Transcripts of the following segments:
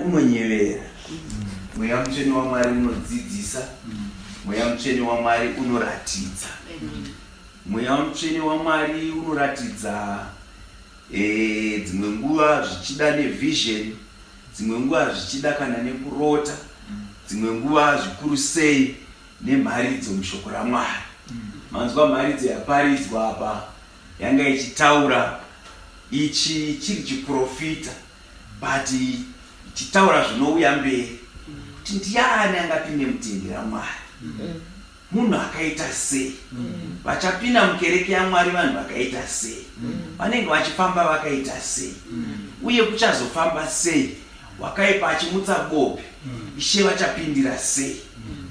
unonyevera, Mweya Mutsvene waMwari unodzidzisa, Mweya Mutsvene waMwari unoratidza. Mweya Mutsvene waMwari unoratidza dzimwe nguva zvichida nevision, dzimwe nguva zvichida kana nekurota, dzimwe nguva zvikuru sei nemharidzo mushoko raMwari. Manzwa mharidzo yaparidzwa apa yanga ichitaura ichi chiri chiprofita, but ichitaura zvinouya mberi kuti ndiani angapinde mutende raMwari, munhu akaita sei, vachapinda mukereke yaMwari vanhu vakaita sei, vanenge vachifamba vakaita sei, uye kuchazofamba sei, wakaipa achimutsa bope Ishe vachapindira sei,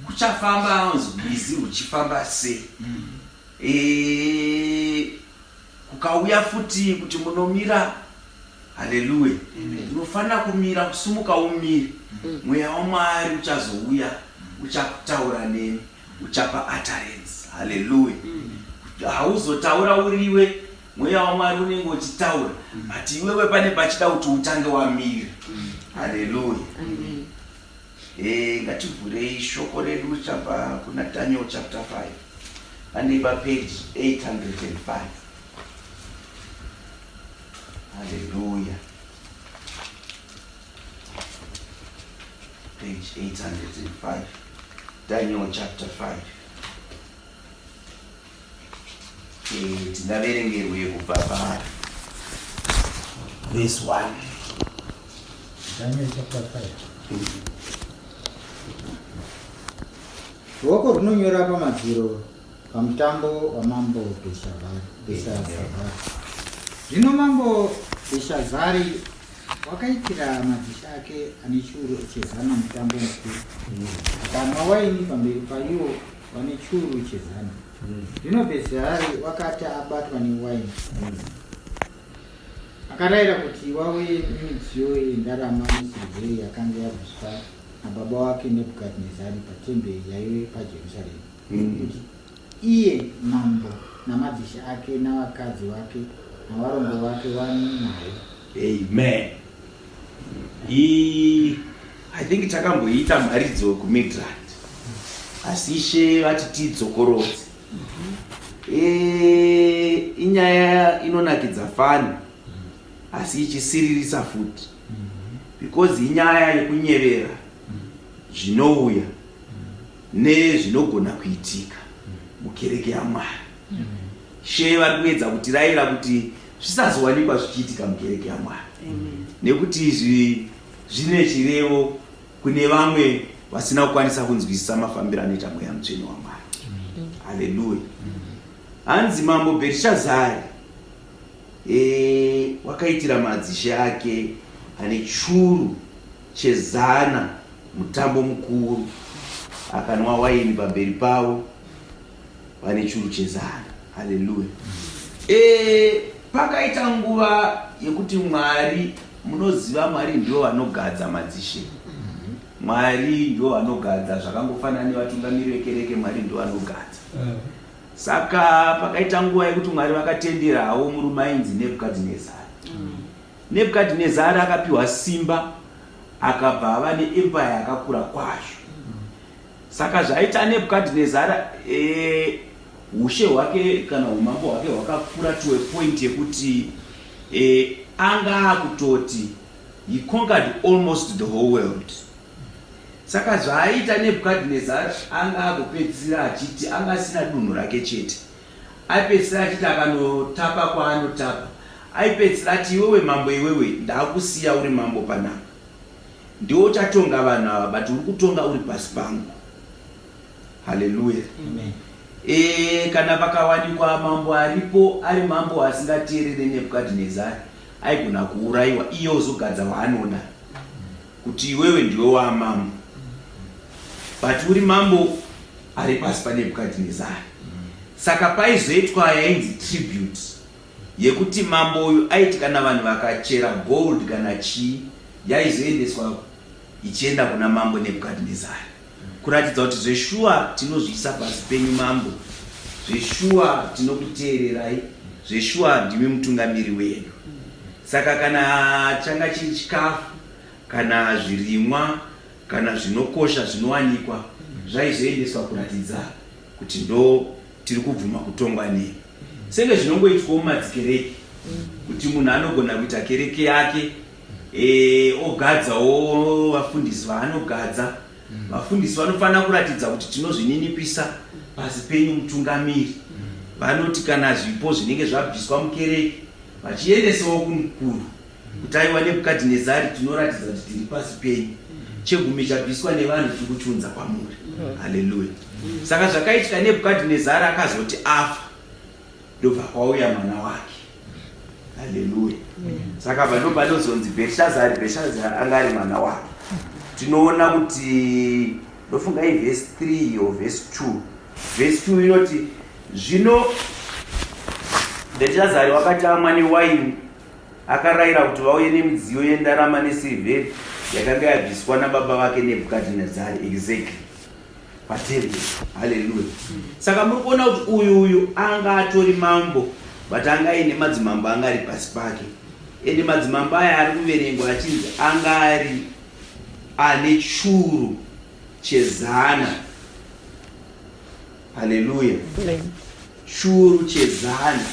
kuchafamba bhizi uchifamba sei. Kukauya futi kuti munomira, haleluya, unofanira kumira, kusumuka umire. Mweya waMwari uchazouya, uchakutaura nemi, uchapa utterance, haleluya. Hauzotaura uriwe, Mweya waMwari unenge uchitaura, but iwewe pane pachida kuti utange wamira, haleluya. Ngativhurei shoko redu chabva kuna Daniel chapter 5, pane page 805. Hallelujah. Page 805. Daniel chapter 5. Tinaverengerwe kubva pa verse 1. Daniel chapter 5. Ruoko runonyora pamadziro pamutambo wamambo Bheshazari. Zvino mambo Bheshazari wakaitira madzishe ake ane chiuru chezana mutambo mukuru, akanwa waini pamberi paivo vane chiuru chezana. Zvino Bheshazari wakati abatwa newaini, akarayira kuti wauye nemidziyo yendarama nesirivheri yakanga yabviswa nababa wake Nebhukadhinezari patemberi yaive paJerusarema, kuti iye mambo namadzishe ake navakadzi vake navarongo vake vane naye. Amen. I think takamboita mharidzo kuMidrand, asi Ishe vati tidzokorodze. Inyaya inonakidza fani, asi ichisiririsa futi, because inyaya yekunyevera zvinouya nezvinogona kuitika mukereke yaMwari. She vari kuedza kutirayira kuti zvisazowanikwa zvichiitika mukereke yaMwari, nekuti izvi zvine chirevo kune vamwe vasina kukwanisa kunzwisisa mafambiro anoita Mweya Mutsvene waMwari. Haleluya. Hanzi mambo Bheshazari wakaitira madzishe ake ane chiuru chezana mutambo mukuru, akanwa waini pamberi pavo vane chiuru chezana. Haleluya. Pakaita nguva yekuti Mwari, munoziva Mwari ndio vanogadza madzishe, Mwari ndio vanogadza, zvakangofanana nevatungamiri vekereke, Mwari ndio vanogadza. Saka pakaita nguva yekuti Mwari vakatendera havo murume ainzi Nebhukadhinezari. Nebhukadhinezari akapiwa simba, akabva ava neempire yakakura kwazvo. Saka zvaita Nebhukadhinezari ushe hwake kana umambo hwake hwakakura to a point yekuti anga kutoti he conquered almost the whole world. Saka zvaaita Nebhukadhinezari anga agopedzisira achiti anga asina dunhu rake chete, aipedzisira achiti akanotapa kwaanotapa, aipedzisira ati iwewe mambo, iwewe ndakusiya uri mambo panapa, ndiwo uchatonga vanhu ava, but uri kutonga uri pasi pangu. Haleluya. Amen. Kana pakawanikwa mambo aripo ari mambo asingateerere Nebhukadhinezari, aigona kuurayiwa iye ozogadza waanoda kuti iwewe ndiwe wamambo, but uri mambo ari pasi paNebhukadhinezari. Saka paizoitwa yainzi tribute yekuti mambo uyu aiti kana vanhu vakachera gold kana chii, yaizoendeswa ichienda kuna mambo Nebhukadhinezari, kuratidza kuti zveshuwa tinozviisa pasi penyu mambo, zveshuwa tinokuteererai, zveshuwa ndimi mutungamiri wedu. Saka kana changa chiri chikafu kana zvirimwa kana zvinokosha zvinowanikwa zvaizoendeswa kuratidza kuti ndo tiri kubvuma kutongwa nei. Senge zvinongoitwawo mumadzikereke kuti munhu anogona kuita kereke yake ogadzawo vafundisi vaanogadza. Vafundisi vanofanira kuratidza kuti tinozvininipisa pasi penyu mutungamiri. Vanoti kana zvipo zvinenge zvabviswa mukereke vachiendesawo kumukuru kuti aiwa Nebhukadhinezari tinoratidza kuti tiri pasi penyu. Chegumi chabviswa nevanhu tiri kuchiunza kwamuri. Haleluya. Saka zvakaitika Nebhukadhinezari akazoti afa ndobva kwauya mwana wake. Haleluya. Saka bado panozonzi Bherishazari anga ari mwana wake. Tinoona kuti ndofunga verse 3 or verse 2. Verse 2 inoti zvino Bherishazari wakati amwa newaini akarayira kuti vauye nemidziyo yendarama nesirivheri yakanga yabviswa nababa vake Nebhukadhinezari exactly patemberi. Haleluya. Saka muri kuona kuti uyu anga atori mambo but anga aine madzimambo anga ari pasi pake. Ende madzimambo aya ari kuverengwa achinzi anga ari ane churu chezana. Haleluya. Churu chezana,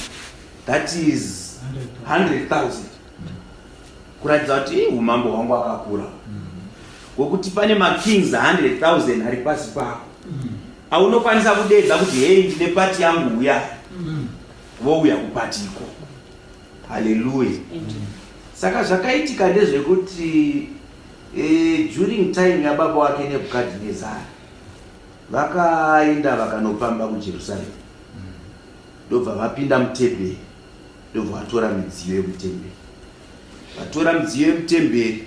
that is 100,000. Kuratidza kuti umambo hwangu akakura. Ngokuti pane makings 100,000 ari pasi pako. Aunokwanisa kudedza kuti hey ndine pati yangu uya. Vouya kupatiko. Haleluya. Saka zvakaitika ndezvekuti during time yababa wake Nebhukadhinezari vakaenda vakanopamba kuJerusarema. Ndobva vapinda mutemberi, ndobva vatora midziyo yemutemberi. Vatora midziyo yemutemberi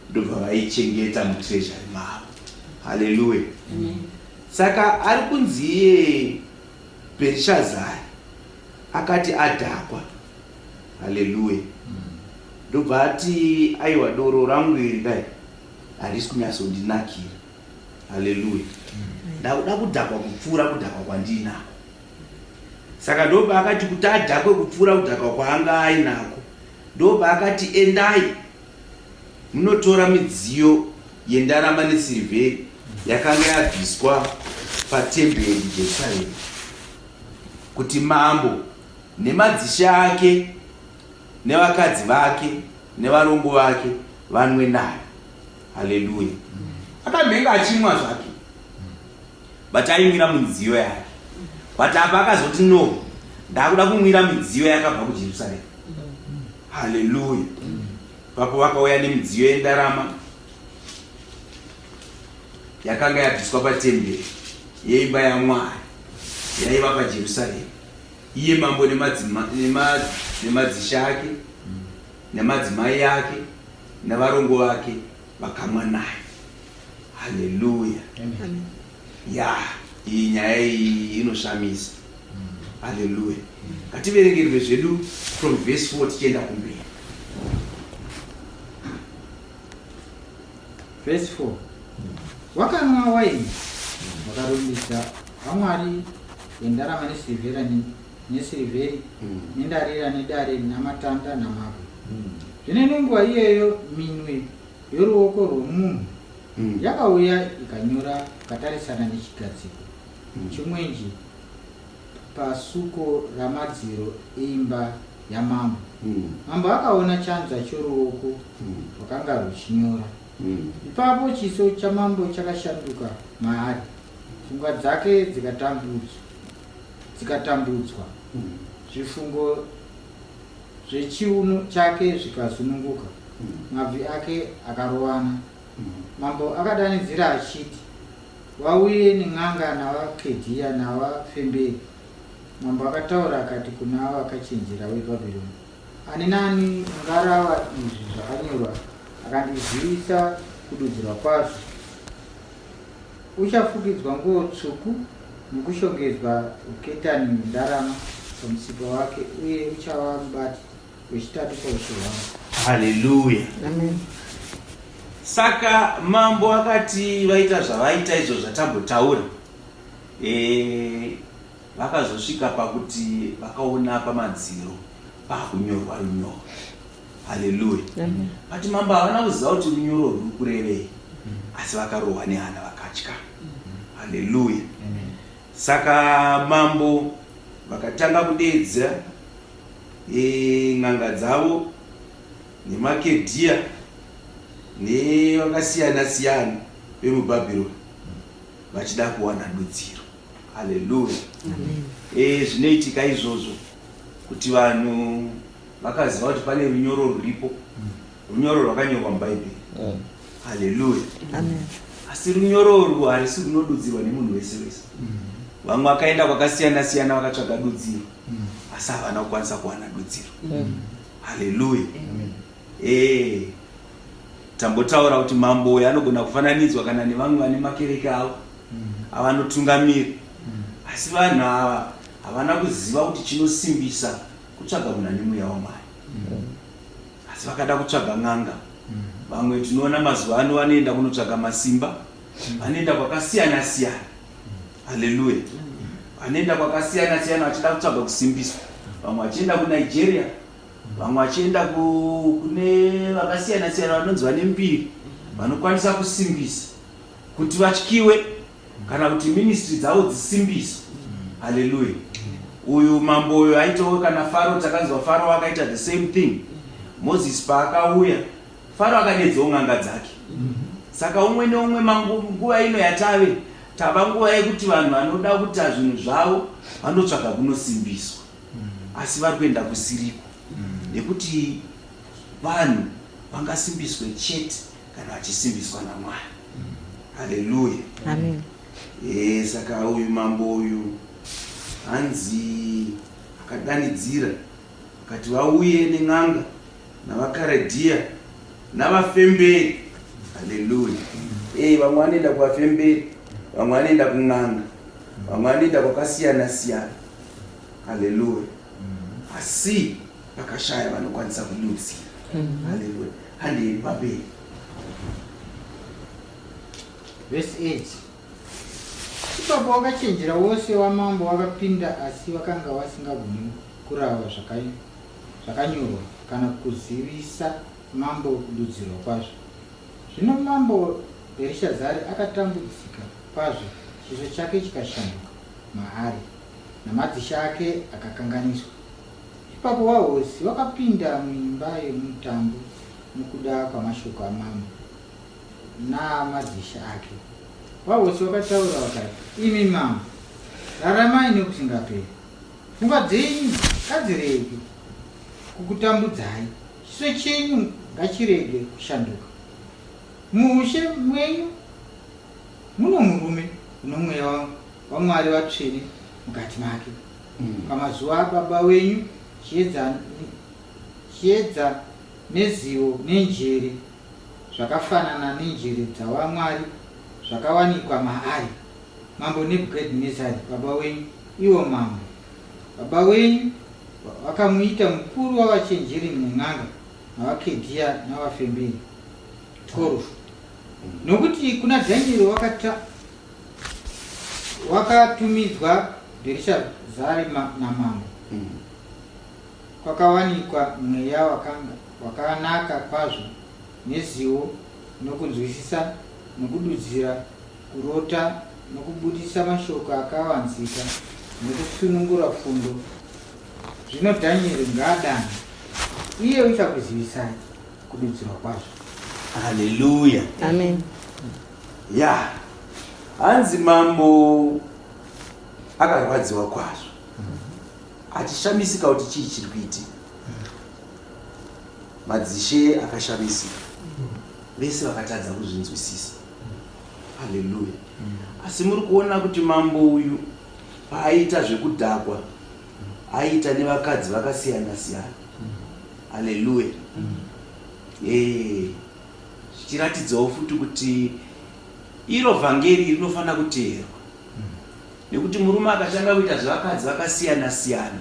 ndobva vaichengeta mutreasury mavo. Haleluya. Saka ari kunziye Bherishazari akati adhakwa. Haleluya. Ndobva ati aiwa doro rangu iri dai harisi kunyatsondinakira. Haleluya. Ndakuda kudhakwa kupfuura kudhakwa kwandinako. Saka ndobva akati kuti adhakwe kupfuura kudhakwa kwaanga ainako, ndobva akati endai munotora midziyo yendarama nesirivheri yakanga yabviswa patemberi Jerusarema kuti mambo nemadzishe ake nevakadzi vake nevarongo vake vanwe nayo. Haleluya. Akamhenga achimwa zvake but aimwira mudziyo yake. But apa akazoti no, ndakuda kumwira midziyo yakabva kuJerusarema. Haleluya. Papo vakauya nemidziyo yendarama yakanga yabviswa patemberi yeimba yaMwari yaiva paJerusarema. Iye mambo nemadzishe ake nemadzimai ake nevarongo vake vakamwa naye. Haleluya. Ya, iyi nyaya iyi inoshamisa. Haleluya. Ngativerengerwe zvedu from verse 4 tichienda kumberi. Verse 4. Wakanwa waini wakarumbidza vaMwari yendarama nesirivheri nendarira nedare namatanda namabwe. Zvine nenguva iyeyo minwe yoruoko rwomunhu yakauya ikanyora katarisana nechigadziko chomwenje pasuko ramadziro eimba yamambo. Mambo akaona chanza choruoko rwakanga ruchinyora. Ipapo chiso chamambo chakashanduka maari, pfungwa dzake dzikatambudzwa, zvifungo zvechiuno chake zvikazununguka, mabvi ake akarowana. Mambo akadanidzira achiti, vauye nen'anga navaKedhia navafemberi. Mambo akataura akati kuna vakachenjera veBhabhironi, ani nani ungarava izvi zvakanyorwa akandizivisa kududzirwa kwazvo. Uchafukidzwa nguo tsvuku nokushongedzwa uketani mundarama pamutsipa wake, uye uchava mubati wechitatu paushe hwake. Haleluya. Amen. Saka mambo akati vaita zvavaita izvo zvatambotaura, vakazosvika pakuti vakaona pamadziro pakunyorwa runyoro. Haleluya. Ati mambo havana kuziva kuti runyoro ruri kurevei, asi vakarohwa nehana vakatya. Haleluya. Saka mambo vakatanga kudeedza n'anga dzavo nemakedhiya nevakasiyana siyana vemubhabhironi vachida kuwana dudziro. Haleluya. Zvinoitika izvozvo kuti vanhu vakaziva kuti pane runyoro ruripo, runyoro rwakanyorwa mubhaibheri. Haleluya. Asi runyoro urwu harisi runodudzirwa nemunhu wese wese. Vamwe vakaenda kwakasiyana siyana vakatsvaga dudziro, asi havana kukwanisa kuwana dudziro. Haleluya. Tambotaura kuti mambo uyu anogona kufananidzwa kana nevamwe vane makereke avo avanotungamira, asi vanhu ava havana kuziva kuti chinosimbisa kutsvaga muna neMweya waMwari, asi vakada kutsvaga n'anga. Vamwe tinoona mazuva ano vanoenda kunotsvaga masimba, vanoenda kwakasiyana siyana. Haleluya. Vanoenda kwakasiyana siyana vachida kutsvaga kusimbiswa. Vamwe vachienda kuNigeria, vamwe vachienda kune vakasiyana siyana vanonzi vane mbiri, vanokwanisa kusimbisa kuti vatyiwe kana kuti ministry dzavo dzisimbiswe. Haleluya. Uyu mambo uyu aitawo kana Faro, takanzwa Faro akaita the same thing. Moses paakauya, Faro akadedzawo n'anga dzake. Saka umwe neumwe nguva ino yatave tava nguva yekuti vanhu vanoda kuita zvinhu zvavo vanotsvaga kunosimbiswa, asi vari kuenda kusiriko, nekuti vanhu vangasimbiswe chete kana vachisimbiswa naMwari. Haleluya. Saka uyu mambo uyu hanzi akadanidzira akati vauye nen'anga navakaredhiya navafemberi. Haleluya. Vamwe vanoenda kuvafemberi, vamwe vanoenda kun'anga, vamwe vanoenda kwakasiyana siyana. Haleluya. Asi vakashaya vanokwanisa kududzira. Haleluya. Handei paperi. Verse 8. Ipapo wakachenjera wose wamambo wakapinda, asi vakanga vasingagoni kurava zvakanyorwa kana kuzivisa mambo kududzirwa kwazvo. Zvino mambo Bherishazari akatambudzika kwazvo, chiso chake chikashanduka maari namadzishe ake akakanganiswa. Ipapo vahosi vakapinda muimba yemutambo nokuda kwamashoko amambo namadzishe ake. Vahosi vakataura vakati, imi mambo, raramai nokusingaperi. Pfungwa dzenyu ngadzirege kukutambudzai, chiso chenyu ngachirege kushanduka. Muushe mwenyu muno murume uno Mweya waMwari watsvene mukati make. Pamazuva ababa wenyu chiedza nezivo nenjere zvakafanana nenjere dzavaMwari zvakawanikwa maari mambo Nebhukadhinezari baba wenyu, iwo mambo. Baba wenyu vakamuita mukuru wavachenjeri nen'anga navakedhiya navafemberi 12. Nokuti kuna Dhanieri wakatumidzwa Bherishazari namambo, kwakawanikwa mweya wakanaka kwazvo nezivo nokunzwisisa nokududzira kurota nokubudisa mashoko akawanzika nokusunungura fundo. Zvino Dhanieri ngaadane, iye uchakuzivisai kududzirwa kwazvo. Haleluya. Hanzi mambo akarwadziwa kwazvo, achishamisika kuti chii chiri kuitika. Madzishe akashamisika, vese vakatadza kuzvinzwisisa. Haleluya. Asi muri kuona kuti mambo uyu paaita zvekudhakwa aita nevakadzi vakasiyana siyana. Haleluya. Zvichiratidzawo futi kuti iro vhangeri rinofanira kuteerwa, nekuti murume akatanga kuita zvevakadzi vakasiyana siyana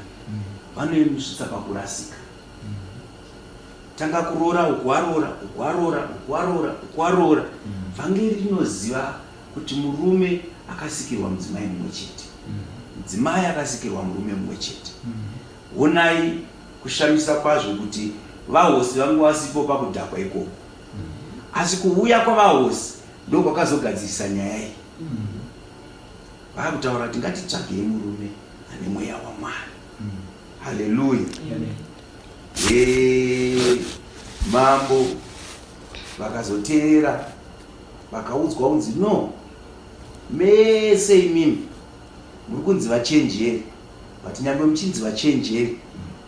vanomusvitsa pakurasika. Tanga kuroora ukuarora. Vhangeri rinoziva kuti murume akasikirwa mudzimai mumwe chete, mudzimai akasikirwa murume mumwe chete. Honai kushamisa kwazvo kuti vahosi vangu vasipo pakudhakwa ikoko. Asi kuuya kwavahosi ndo kwakazogadzirisa nyaya iyi. Vakutaura kuti ngatitsvagei murume ane mweya waMwari. Haleluya. Mambo vakazoteerera vakaudzwa unzi no, mese imimi muri kunzi vachenjeri, but nyangwe muchinzi vachenjeri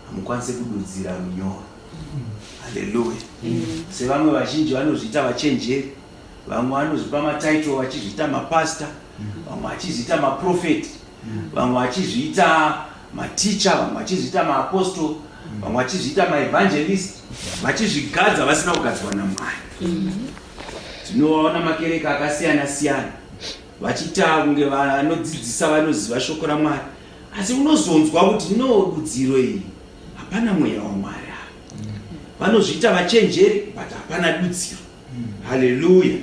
hamukwanisi kududzira runyoro. Haleluya. Sevamwe vazhinji vanozviita vachenjeri, vamwe vanozvipa mataitlo vachizviita mapasta, vamwe vachizviita maprofeti, vamwe vachizviita maticha, vamwe vachizviita maapostol, vamwe vachizviita maevangelist, vachizvigadza vasina kugadzirwa naMwari. Tinoona makereke akasiyana siyana vachiita kunge vanodzidzisa vanoziva shoko raMwari, asi unozonzwa kuti dudziro iyi hapana mweya waMwari. Vanozviita vachenjeri but hapana dudziro. Haleluya.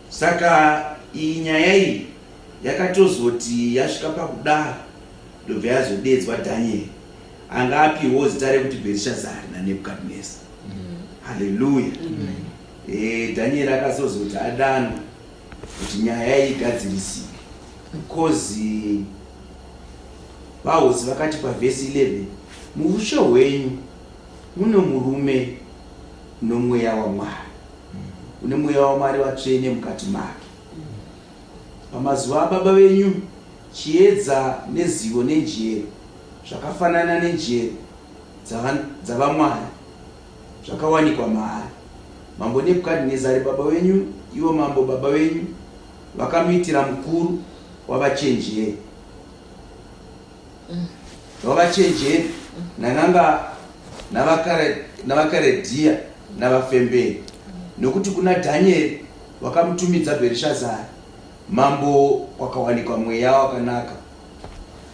Saka iyi nyaya iyi yakatozoti yasvika pakudaro ndobva yazodedzwa Danieri anga apiwo zita rekuti Bherishazari naNebhukadhineza. Haleluya. Danieri akazozoti adanwa kuti nyaya iyi igadzirisike, because vahosi vakati pavhesi 11 murusha hwenyu mune murume nomweya waMwari, une mweya waMwari vatsvene mukati make. Pamazuva ababa venyu chiedza nezivo nenjere zvakafanana nenjere dzavaMwari zvakawanikwa maari. Mambo Nebhukadhinezari baba venyu, ivo mambo baba venyu, vakamuitira mukuru wavachenjeri. Wavachenjeri nananga navakaredhiya navafemberi, nokuti kuna Danieri wakamutumidza Bherishazari mambo wakawanikwa mweya wakanaka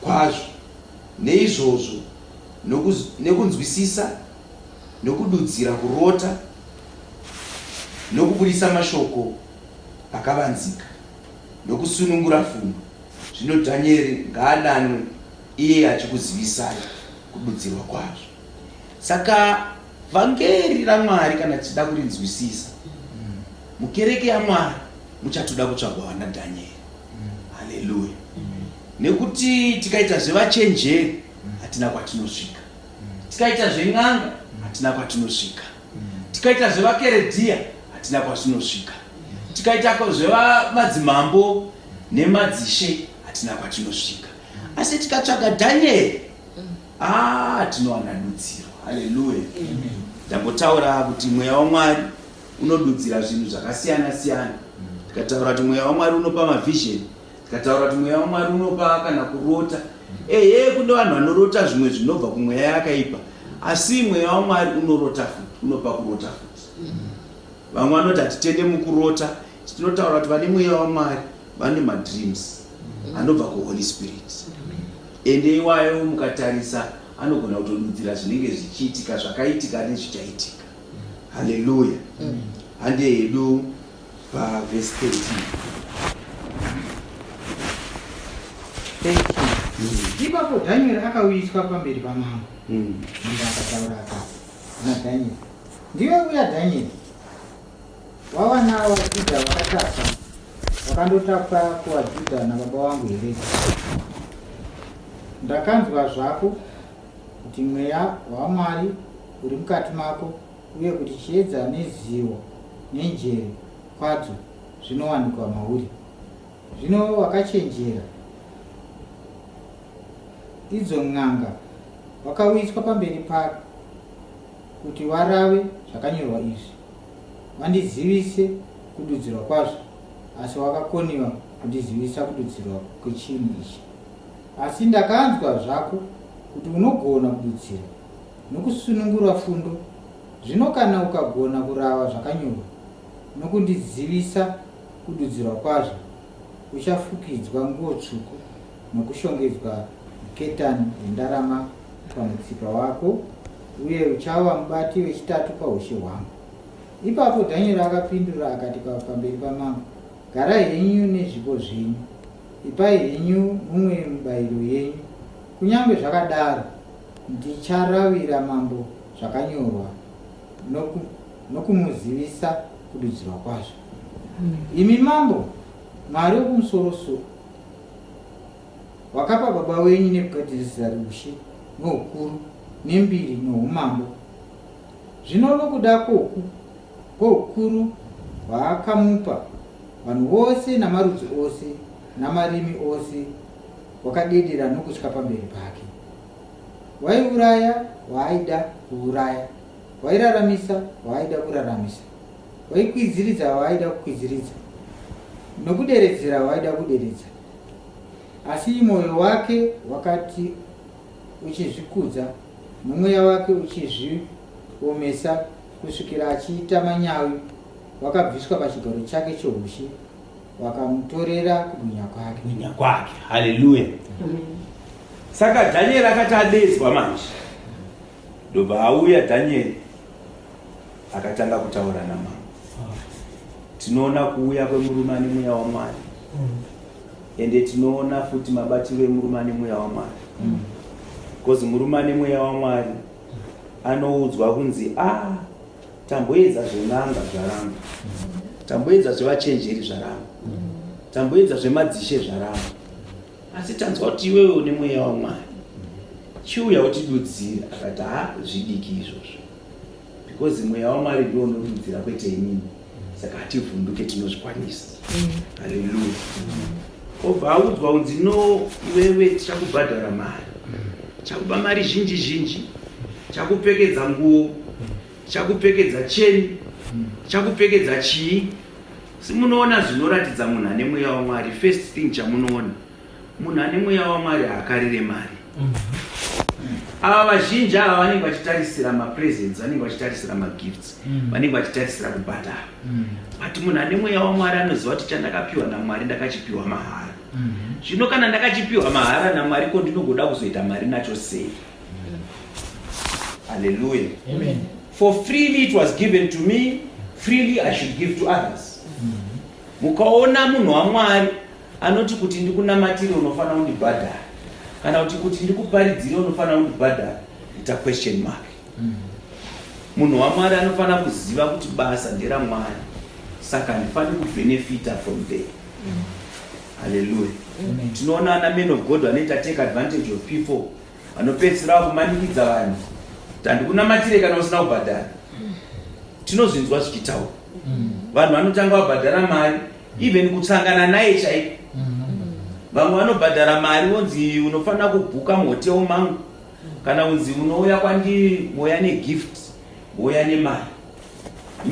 kwazvo. Neizvozvo nekunzwisisa, nokududzira kurota, nokubudisa mashoko akavanzika, nokusunungura fundo, zvino Danieri ngaadanwe iye achikuzivisai kududzirwa kwazvo. Saka vhangeri raMwari kana tichida kurinzwisisa, mukereke yaMwari muchatoda kutsvagwa vana Danieri. Haleluya. Nekuti tikaita zvevachenjeri hatina kwatinosvika, tikaita zven'anga hatina kwatinosvika, tikaita zvevakeredhiya hatina kwatinosvika, tikaita zvevamadzimambo nemadzishe hatina kwatinosvika. Asi tikatsvaga Danieri tinowana dudziro. Haleluya. Ndambotaura kuti mweya waMwari unodudzira zvinhu zvakasiyana siyana. Tikataura kuti mweya waMwari unopa mavision, tikataura kuti mweya waMwari unopa kana kurota. Kune vanhu vanorota zvimwe zvinobva kumweya yakaipa, asi mweya waMwari unorota futi, unopa kurota futi. Vamwe vanoti hatitende mukurota. Tinotaura kuti vane mweya waMwari vane madreams anobva kuHoly Spirit. Ende iwayo mukatarisa anogona kutodudzira zvinenge zvichiitika, zvakaitika nezvichaitika. Haleluya. Hande yedu pavhesi 13. Ipapo Danieri akauyiswa pamberi pamambo. Munhu akataura akati kuna Danieri, ndiwe uya Danieri, wavana vaJudha vakatafa vakandotapa kuvaJudha nababa vangu here? Ndakanzwa zvako kuti mweya waMwari uri mukati mako, uye kuti chiedza nezivo nenjere kwadzo zvinowanikwa mauri. Zvino wakachenjera. Idzo n'anga wakauyiswa pamberi pako kuti warave zvakanyorwa izvi, vandizivise kududzirwa kwazvo, asi wakakoniwa kundizivisa kududzirwa kwechinhu ichi. Asi ndakanzwa zvako kuti unogona kududzira nokusunungura fundo. Zvino kana ukagona kurava zvakanyorwa nokundizivisa kududzirwa kwazvo, uchafukidzwa nguo tsvuku nokushongedzwa ketani yendarama pamutsipa wako, uye uchava mubati wechitatu paushe hwangu. Ipapo Danieri akapindura akati pamberi pamambo, garai henyu nezvipo zvenyu, ipai henyu mumwe mubayiro yenyu. Kunyange zvakadaro ndicharavira mambo zvakanyorwa nokumuzivisa kududzirwa kwazvo. Imi mambo, Mwari wokumusoro-soro, wakapa baba wenyu Nebhukadhinezari ushe noukuru nembiri noumambo. Zvino nokuda kwoukuru hwaakamupa vanhu vose namarudzi ose namarimi ose, wakadedera nokutya pamberi pake. Waiuraya waaida kuuraya, wairaramisa waaida kuraramisa, waikwidziridza waaida kukwidziridza, nokuderedzera waaida kuderedza. Asi mwoyo wake wakati uchizvikudza nomweya wake uchizviomesa kusvikira achiita manyawi, wakabviswa pachigaro chake choushe, wakamutorera kubwinya kwake. Haleluya. Saka Danieri akati adedzwa manje, ndobva auya Danieri akatanga kutaura namambo. Tinoona kuuya kwemurume ane mweya waMwari, ende tinoona futi mabatiro emurume ane mweya waMwari. Because murume ane mweya waMwari anoudzwa kunzi tamboedza zven'anga zvaramba, tamboedza zvevachenjeri zvaramba, tamboedza zvemadzishe zvaramba, asi tanzwa kuti iwewe une mweya waMwari, chiuya utidudzira. Akati zvidiki izvozvo, because mweya waMwari ndiwo unodudzira, kwete inini, saka hativhunduke, tinozvikwanisa. Haleluya. Obva audzwa kunzi no, iwewe tichakubhadhara mari, chakupa mari zhinji zhinji, chakupfekedza nguo, chakupfekedza cheni, chakupfekedza chii. Simunoona zvinoratidza munhu ane mweya waMwari, first thing chamunoona munhu ane mweya waMwari haakarire mari. Ava vazhinji ava vanenge vachitarisira mapresents, vanenge vachitarisira magifts, vanenge vachitarisira kubhadhara. But munhu ane mweya waMwari anoziva kuti chandakapiwa naMwari ndakachipiwa mahara. Zvino kana ndakachipiwa mahara naMwari, ko ndinogoda kuzoita mari nacho sei? Hallelujah. Amen. For freely it was given to me, freely I should give to others. Mukaona munhu waMwari anoti kuti ndikunamatire unofanira kundibhadhara, kana kuti ndikuparidzire unofanira kundibhadhara, it's a question mark. Munhu waMwari anofanira kuziva kuti basa nderaMwari, saka ndifanira kubenefita from there. Hallelujah. Tinoona ana men of God vanoita take advantage of people, vanopedzisira kumanikidza vanhu. Tandikunamatire kana usina kubhadhara. Tinozvinzwa zvichitaura. Vanhu vanotanga vabhadhara mari, even kutsangana naye chaiko. Vamwe vanobhadhara mari wonzi unofanira kubhuka muhoteo mangu, kana unzi unouya kwandiri mouya negift, mouya nemari.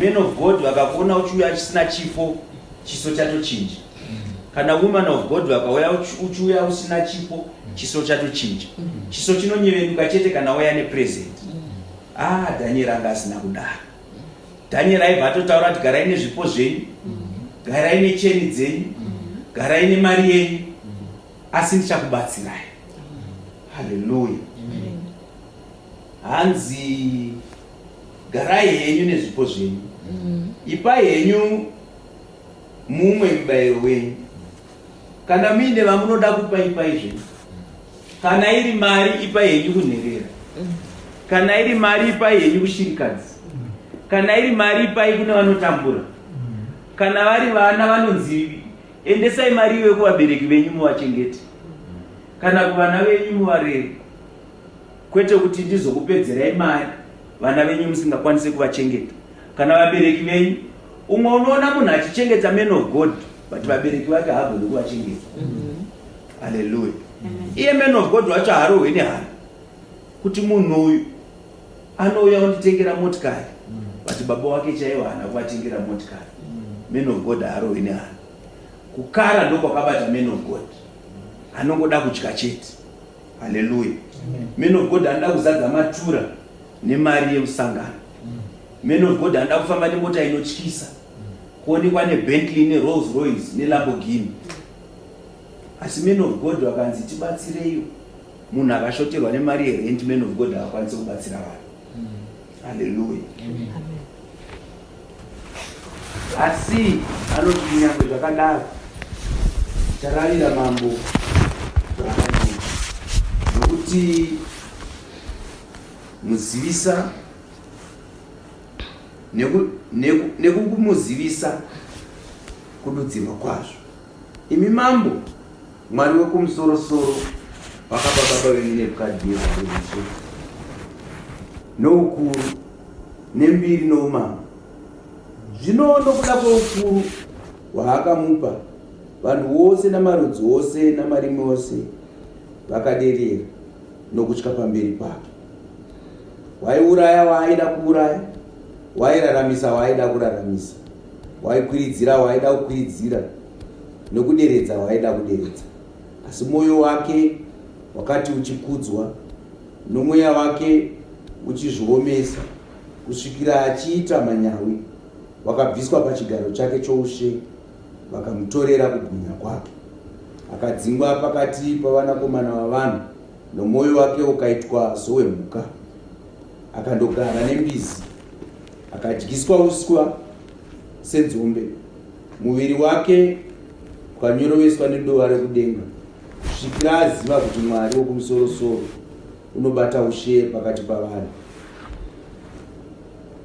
Men of God vakakuona uchiuya chisina chipo, chiso chatochinja. Kana woman of God vakauya uchiuya usina chipo, chiso chatochinja. Chiso chinonyevenuka chete kana wauya nepresent. Danieri anga asina kudaro. Danieri aibva atotaura kuti garai nezvipo zvenyu, garai necheni dzenyu, garai nemari yenyu, asi ndichakubatsirai. Haleluya. Hanzi garai henyu nezvipo zvenyu, ipai henyu mumwe mubayiro wenyu. Kana muine vamunoda kupa, ipai zvenyu. Kana iri mari, ipai henyu kunherera. Kana iri mari, ipai henyu kushirikadzi. Kana iri mari, ipai kune vanotambura. Kana vari vana vanonzi endesai mari iwe kuvabereki venyu muvachengete, kana kuvana venyu muvarere, kwete kuti ndizokupedzerai mari vana venyu musingakwanise kuvachengeta. Kana vabereki venyu, umwe unoona munhu achichengeta men of God, but vabereki vake haagoni kuvachengeta. Haleluya. Iye man of God wacho harohwe nehana kuti munhu uyu anouya kunditengera motikari, but baba wake chaiwo haana kuvatengera motikari. Man of God harohwe nehana. Kukara ndoko kwakabata man of God, anongoda kudya chete. Haleluya. Man of God anoda kuzadza matura nemari yemusangano. Man of God anoda kufamba nemota inotyisa, kuonekwa neBentley neRolls Royce neLamborghini. Asi man of God vakanzi tibatsireiwo. Munhu akashoterwa nemari yerent, man of God akwanise kubatsira vanhu. Haleluya. Asi anoti nyangwe zvakadaro chararira mambo zvakanaka, nokuti muzivisa nekumuzivisa kududzirwa kwazvo. Imi mambo, Mwari wekumusoro-soro, wakapa baba venyu Nebhukadhinezari noukuru nembiri noumambo. Zvino nokuda kweukuru hwaakamupa, vanhu vose namarudzi ose namarimi ose vakaderera nokutya pamberi pake. Waiuraya waaida kuuraya, wairaramisa waaida kuraramisa, waikwiridzira waaida kukwiridzira, nokuderedza waaida kuderedza. Asi mwoyo wake wakati uchikudzwa, nomweya wake uchizviomesa, kusvikira achiita manyawi, wakabviswa pachigaro chake choushe, vakamutorera kubwinya kwake. Akadzingwa pakati pavanakomana vavanhu, nomwoyo wake ukaitwa sowemhuka. Akandogara nembizi, akadyiswa uswa senzombe. Muviri wake ukanyoroveswa nedova rekudenga, kusvikira aziva kuti Mwari wekumusoro-soro unobata ushe pakati pavanhu,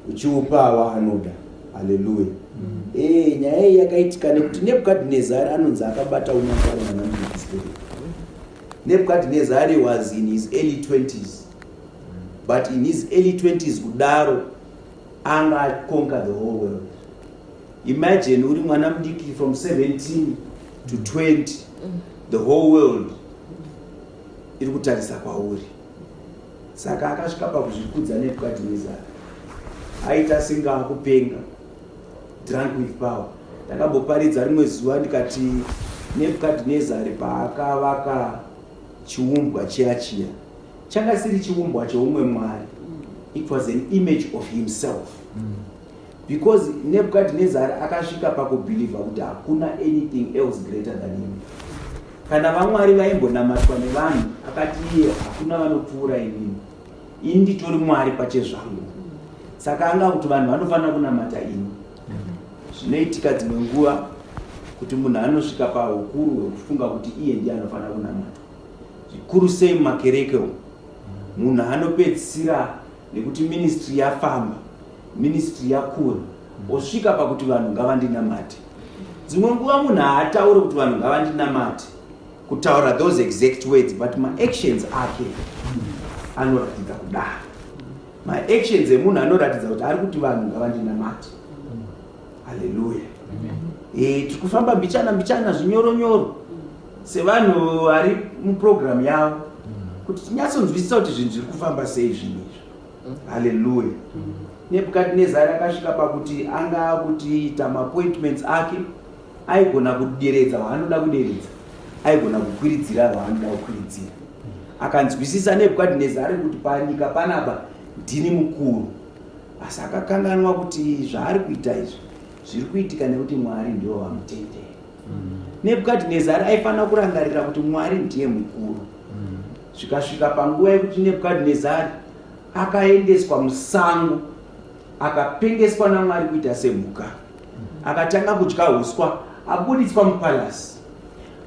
uchiupa waanoda. Haleluya. Nyaya iyi yakaitika nekuti Nebhukadhinezari anonzi akabata unyangari mwana. Nebhukadhinezari was in his early 20s, but in his early 20s kudaro anga conquer the whole world. Imagine uri mwana mudiki from 17 to 20, the whole world iri kutarisa kwauri. Saka akasvika pakuzvikudza Nebhukadhinezari, aita singa akupenga, drunk with power. Ndakamboparidza rimwe zuva ndikati Nebhukadhinezari paakavaka chiumbwa chiya changa siri chiumbwa cheumwe mwari. It was an image of himself. Because Nebhukadhinezari akasvika pakubhilivha kuti hakuna anything else greater than him. Kana vamwari vaimbonamatwa nevanhu, akati iye hakuna vanopfuura inini, ini nditori mwari pachezvangu. Saka anga kuti vanhu vanofanira kunamata ini. Zvinoitika dzimwe nguva kuti munhu anosvika paukuru hwekufunga kuti iye ndiye anofanira kunamatwa. Zvikuru sei mumakereke umu, munhu anopedzisira nekuti ministry yafamba, ministry yakura, osvika pakuti vanhu ngavandinamate. Dzimwe nguva munhu haatauri kuti vanhu ngavandinamate, kutaura those exact words, but maactions ake anoratidza kudaro. Maactions emunhu anoratidza kuti ari kuti vanhu ngavandinamate. Haleluya. Tiri kufamba mbichana zvinyoronyoro sevanhu vari muprogram yavo, kuti tinyatsonzwisisa kuti zvinhu zviri kufamba sei zvinhu izvi. Haleluya. Nebhukadhinezari akasvika pakuti anga kutiita maappointments ake, aigona kuderedza hwaanoda kuderedza, aigona kukwiridzira hwaanoda kukwiridzira. Akanzwisisa Nebhukadhinezari kuti panyika panapa ndini mukuru, asi akakanganwa kuti zvaari kuita izvi zviri kuitika nekuti Mwari ndiwo wamutendera. Nebhukadhinezari aifanira kurangarira kuti Mwari ndiye mukuru. Zvikasvika panguva yekuti Nebhukadhinezari akaendeswa musango, akapengeswa naMwari kuita semhuka, akatanga kudya uswa, abudiswa mupalasi.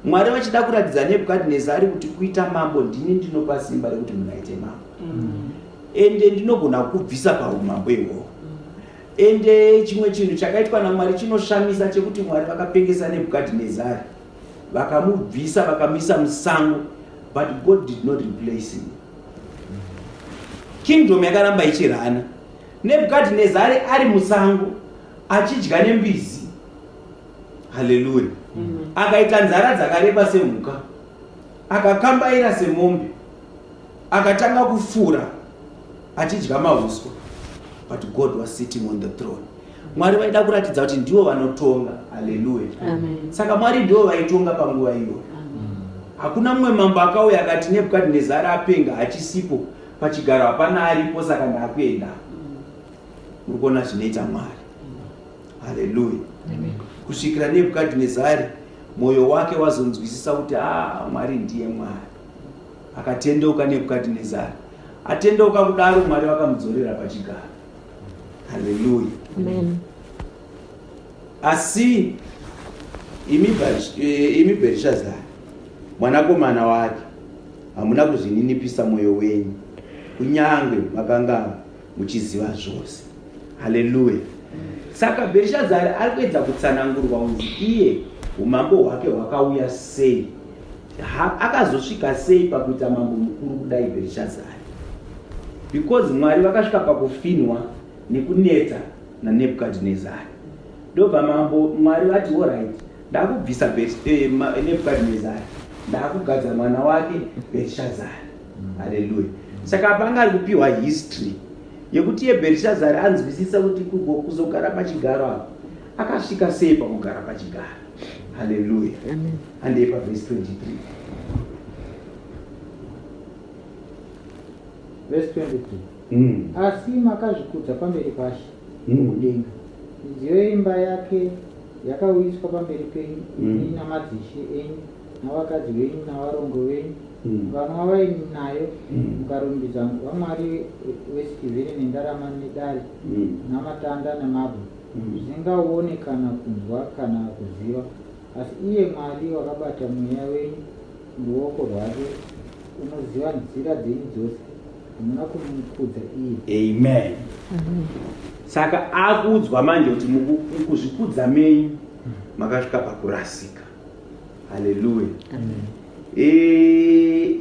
Mwari vachida kuratidza Nebhukadhinezari kuti kuita mambo ndini ndinopa simba rekuti munhu aite mambo. Ende ndinogona kubvisa paumambo ihwohwo. Ende chimwe chinhu chakaitwa naMwari chinoshamisa chekuti Mwari vakapengesa Nebhukadhinezari, vakamubvisa vakamisa musango, but God did not replace him. Kingdom yakaramba ichirana. Nebhukadhinezari ari musango achidya nembizi. Haleluya. Akaita nzara dzakareba semhuka, akakambaira semombe, akatanga kufura achidya mauswa, but God was sitting on the throne. Mwari vaida kuratidza kuti ndivo vanotonga. Haleluya. Saka Mwari ndivo vaitonga panguva iyo. Hakuna mumwe mambo akauya akati Nebhukadhinezari apenga achisipo pachigaro hapana aripo, saka ndakuenda. Muri kuona zvinoita Mwari. Haleluya. Kusvikira Nebhukadhinezari mwoyo wake wazonzwisisa kuti Mwari ndiye Mwari. Akatendeuka Nebhukadhinezari. Atendeuka kudaro Mwari vakamudzorera pachigaro. Haleluya. Amen. Asi imi Bherishazari, mwanakomana wake, hamuna kuzvininipisa mwoyo wenyu, kunyange makanga muchiziva zvose. Haleluya. Saka Bherishazari ari kuedza kutsanangurwa kuti iye umambo hwake hwakauya sei, akazosvika sei pakuita mambo mukuru kudai Bherishazari, because Mwari vakasvika pakufinwa nekuneta naNebukadhinezari. Ndobva mambo Mwari vati alright, ndakubvisa Nebukadhinezari, ndakugadza mwana wake Bherishazari. Haleluya. Saka panga ari kupiwa history yekuti iye Bherishazari anzwisisa kuti kuzogara pachigaro apo akasvika sei pakugara pachigaro. Haleluya. And ipa verse 23. Verse 23. Asi makazvikudza pamberi paShe kudenga. Midziyo yeimba yake yakauyiswa pamberi penyu, imi namadzishe enyu navakadzi venyu navarongo venyu, mukanwa waini nayo, mukarumbidza vaMwari weStivheni nendarama nedare namatanda namabwe, zvisingaone kana kunzwa kana kuziva. Asi iye Mwari wakabata mweya wenyu muruoko rwake, unoziva nzira dzenyu dzose, hamuna kumukudza iye. Amen. Saka akuudzwa manje kuti mukuzvikudza menyu makasvika pakurasika. Haleluya.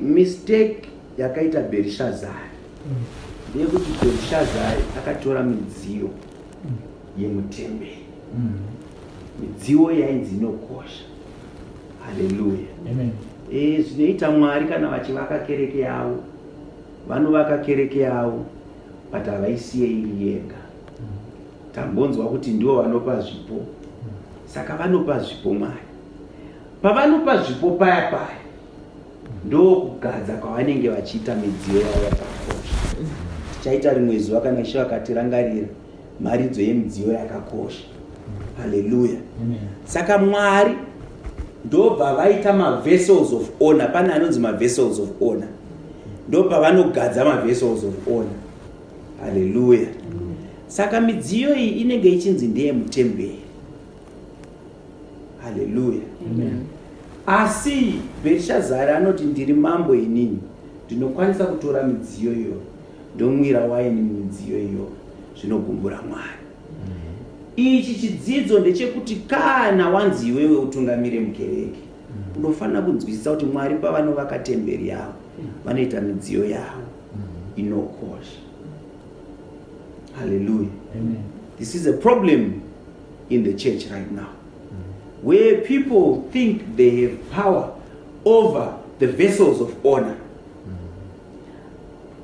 Mistake yakaita Bherishazari ndeyekuti Bherishazari akatora midziyo yemutemberi, midziyo yainzi inokosha. Haleluya. Zvinoita Mwari kana vachivaka kereke yavo, vanovaka kereke yavo but havaisiye iri yega. Tambonzwa kuti ndivo vanopa zvipo, saka vanopa zvipo Mwari. Pavanopa zvipo paya paya ndo kugadza kwavanenge vachiita midziyo yavo yakakosha. Tichaita rimwe zuva kana Ishe vakatirangarira mharidzo yemidziyo yakakosha. Haleluya. Saka Mwari ndobva vaita mavessels of honor. Pane anonzi mavessels of honor, ndobva vanogadza mavessels of honor. Haleluya. Saka midziyo iyi inenge ichinzi ndeye mutemberi. Haleluya. Asi Bherishazari anoti ndiri mambo inini, ndinokwanisa kutora midziyo iyo ndomwira waini midziyo iyo, zvinogumbura Mwari. Ichi chidzidzo ndechekuti kana wanzi iwewe utungamire mukereke, unofanira kunzwisisa kuti Mwari pavanovaka temberi yavo vanoita midziyo yavo inokosha. Hallelujah. This is a problem in the church right now, where people think they have power over the vessels of honor.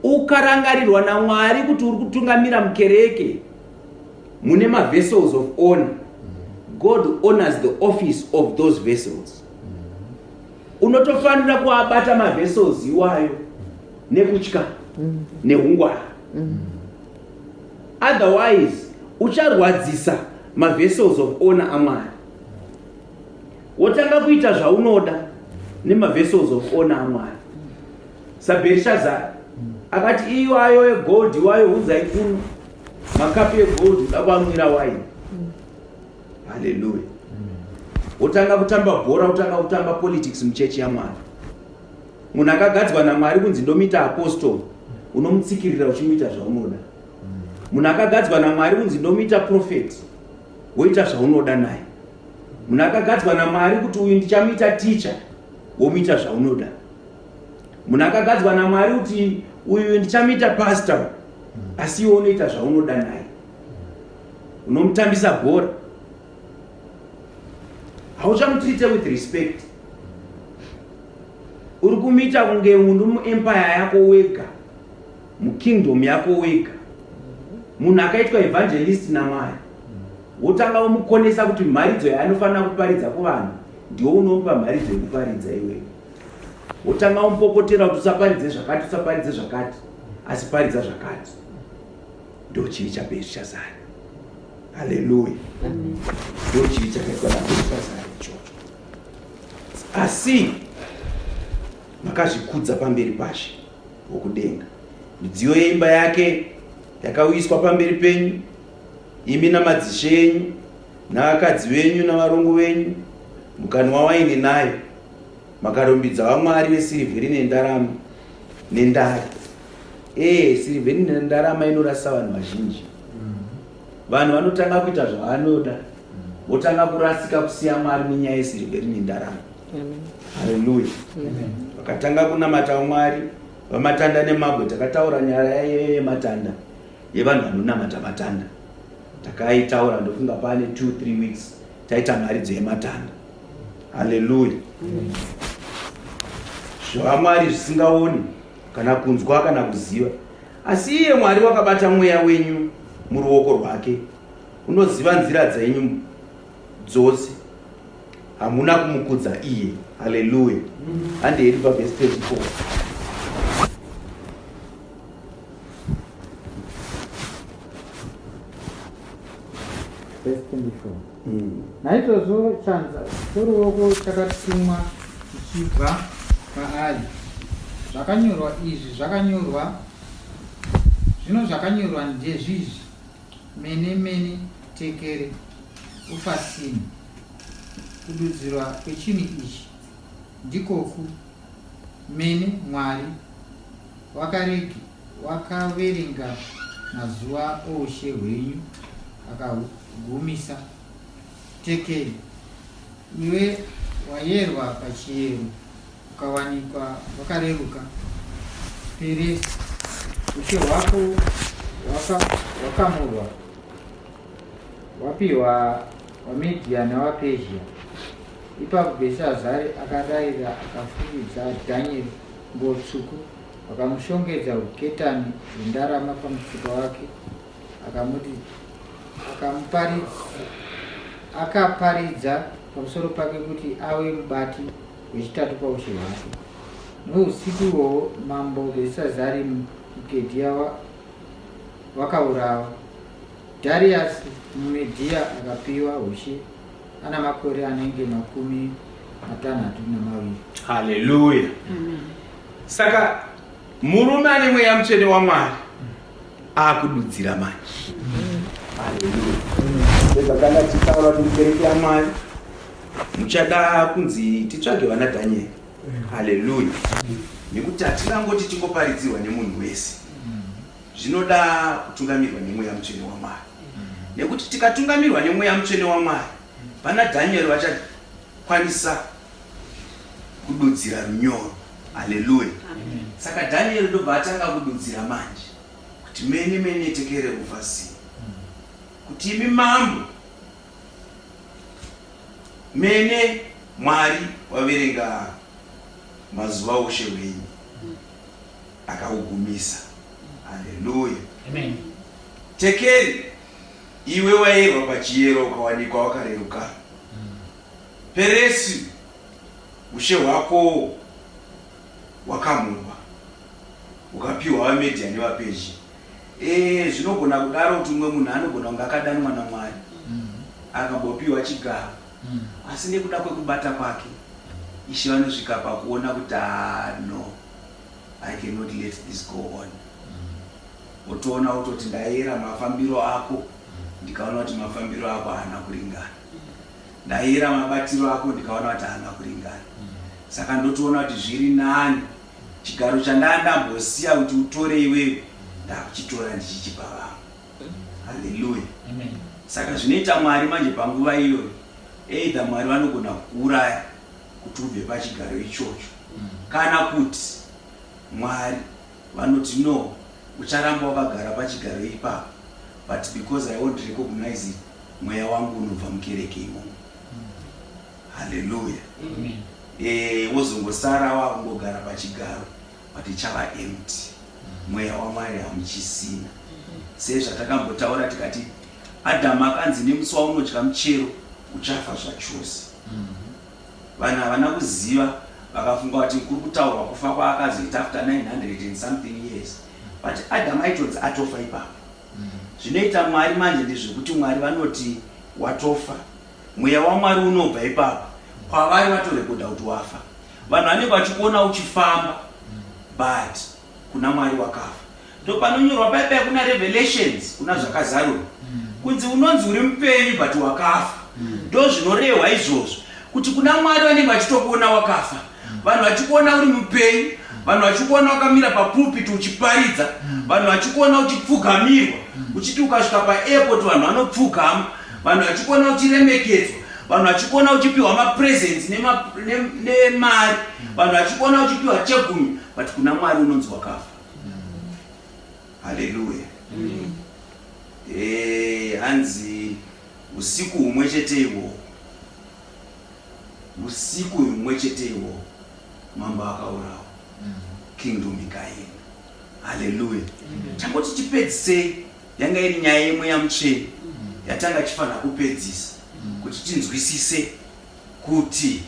Ukarangarirwa naMwari kuti uri kutungamira mukereke mune vessels of honor, God honors the office of those vessels. Unotofanira kuabata vessels iwayo nekutya nehungwara. Otherwise ucharwadzisa vessels of honor aMwari. Wotanga kuita zvaunoda vessels of honor aMwari. Bherishazari akati iwayo egold, iwayo unzai kuno makapi egold dakwamwira waini. Hallelujah. Wotanga kutamba bhora, wotanga kutamba politics muchechi yaMwari. Munhu akagadzwa naMwari kunzi ndomita apostle, unomutsikirira uchimuita zvaunoda. Munhu akagadzwa naMwari kunzi ndomita prophet, woita zvaunoda naye. Munhu akagadzwa naMwari kuti uyu ndichamuita teacher, womuita zvaunoda. Munhu akagadzwa naMwari kuti uyu ndichamuita pastor, asi iwe unoita zvaunoda naye. Unomutambisa bhora, hauchamutreat with respect. Uri kumuita kunge munhu muempire yako wega, mukingdom yako wega. Munhu akaitwa evangelist naMwari, wotanga umukonesa kuti mharidzo yaanofanira kuparidza kuvanhu ndiwo unomupa mharidzo yekuparidza iwe. Wotanga umupopotera kuti usaparidze zvakati, usaparidze zvakati, asi paridza zvakati. Ndo chivi chaBherishazari. Haleluya. Ndo chivi chakaitwa naBherishazari ichocho. Asi makazvikudza pamberi paShe wokudenga. Midziyo yeimba yake yakauyiswa pamberi penyu, imi namadzishe enyu navakadzi venyu navarongo venyu, mukanwa waini nayo, makarumbidza vaMwari vesirivheri nendarama nendare. Sirivheri nendarama inorasa vanhu vazhinji. vanhu vanotanga kuita zvavanoda votanga kurasika kusiya Mwari nenyaya yesiriveri nendaramo. Haleluya. Vakatanga kunamata Mwari vamatanda nemabwe. Takataura nyaya yematanda yevanhu vanonamata matanda, takaitaura ndofunga pane 2-3 weeks taita mari dzematanda. Haleluya. Zvavamwari zvisingaoni kana kunzwa kana kuziva, asi iye Mwari wakabata mweya wenyu muruoko rwake, unoziva nzira dzenyu dzose, hamuna kumukudza iye. Haleluya. Handei pavhesi 24. Verse 24. Naizvozvo chanza choruoko chakatumwa chichibva paari. Zvakanyorwa izvi zvakanyorwa zvino zvakanyorwa ndezvizvi: mene tekere ufasini. Kududzirwa kwechinhu ichi ndikoku mene Mwari wakaverenga mazuva oushe hwenyu akagumisa. Tekeri, iwe wayerwa pachiyero ukawanikwa wakareruka. Peresi, ushe hwako wakamurwa wapiwa waMedhia newaPezhia. Ipapo Bheshazari akarayira akafukidza Dhanieri nguo tsvuku, akamushongedza uketani hwendarama pamutsipa wake, akaparidza pamusoro pake kuti ave mubati wechitatu paushe hwake. Nousiku ihwohwo mambo Bheshazari muMedhia wakaurawa. Dhariasi muMedhia akapiwa ushe ana makore anenge 62. Haleluya. Saka murume ane mweya mutsvene waMwari akududzira manje. Haleluya. Kana titaura mukereke yaMwari muchada kunzi titsvage vana Danieri. Haleluya. Nekuti hatingangoti tingoparidzirwa nemunhu wese, zvinoda kutungamirwa nemweya mutsvene waMwari. Nekuti tikatungamirwa nemweya mutsvene waMwari, vana Danieri vachakwanisa kududzira runyoro. Haleluya. Saka Danieri ndobva atanga kududzira manje kuti mene tekere ufasini, kuti imi mambo mene Mwari waverenga mazuva oushe hwenyu akaugumisa. Haleluya. Amen. Tekeri, iwe wayerwa pachiyero ukawanikwa wakareruka. Peresi, ushe hwako wakamurwa ukapiwa waMedhia newaPezhia. Zvinogona kudaro kuti umwe munhu anogona kunge akadanwa naMwari akambopiwa chigaro, asi nekuda kwekubata kwake Ishe vanosvika pakuona kuti no, I cannot let this go on. Utoona utoti ndaera mafambiro ako ndikaona kuti mafambiro ako haana kuringana, ndaera mabatiro ako ndikaona kuti haana kuringana. Saka ndotoona kuti zviri nani chigaro chandandambosiya kuti utore iwewe ndakuchitora ndichichipa vamwe. Haleluya. Saka zvinoita Mwari manje panguva iyoyo, either Mwari vanogona kuuraya kuti ubve pachigaro ichocho, kana kuti Mwari vanoti no, ucharamba wakagara pachigaro ipapo, but because I won't recognize it, mweya wangu unobva mukereke imomo. Haleluya. Wozongosara wakungogara pachigaro but chava empty. Mweya waMwari hamuchisina. Sezvatakambotaura tikati Adamu akanzi nemusi waunodya muchero uchafa zvachose. Vanhu havana kuziva, vakafunga kuti kuri kutaurwa kufa kwaakazoita after 900 and something years, but Adamu aitonzi atofa ipapo. Zvinoita Mwari manje ndezvekuti Mwari vanoti watofa, mweya waMwari unobva ipapo kwavari vatorekodha kuti wafa. Vanhu vanenge vachikuona uchifamba but kuna Mwari wakafa. Ndo panonyorwa paipai kuna Revelations, kuna zvakazarurwa kunzi unonzi uri mupenyu but wakafa. Ndo zvinorehwa izvozvo kuti kuna Mwari vanenge vachitokuona wakafa, vanhu vachikuona uri mupenyu vanhu vachikuona wakamira papulpit uchiparidza, vanhu vachikuona uchipfugamirwa, uchiti ukasvika paairport vanhu vanopfugama, vanhu vachikuona uchiremekedzwa, vanhu vachikuona uchipiwa mapresents nemari, vanhu vachikuona uchipiwa chegumi, but kuna Mwari unonzi wakafa. Haleluya. Hanzi usiku humwe cheteiwo, usiku humwe cheteiwo mambo akaurawa, kingdom ikaenda. Haleluya. Changoti tipedzisei, yanga iri nyaya yeMweya Mutsvene yatanga chifanira kupedzisa kuti tinzwisise kuti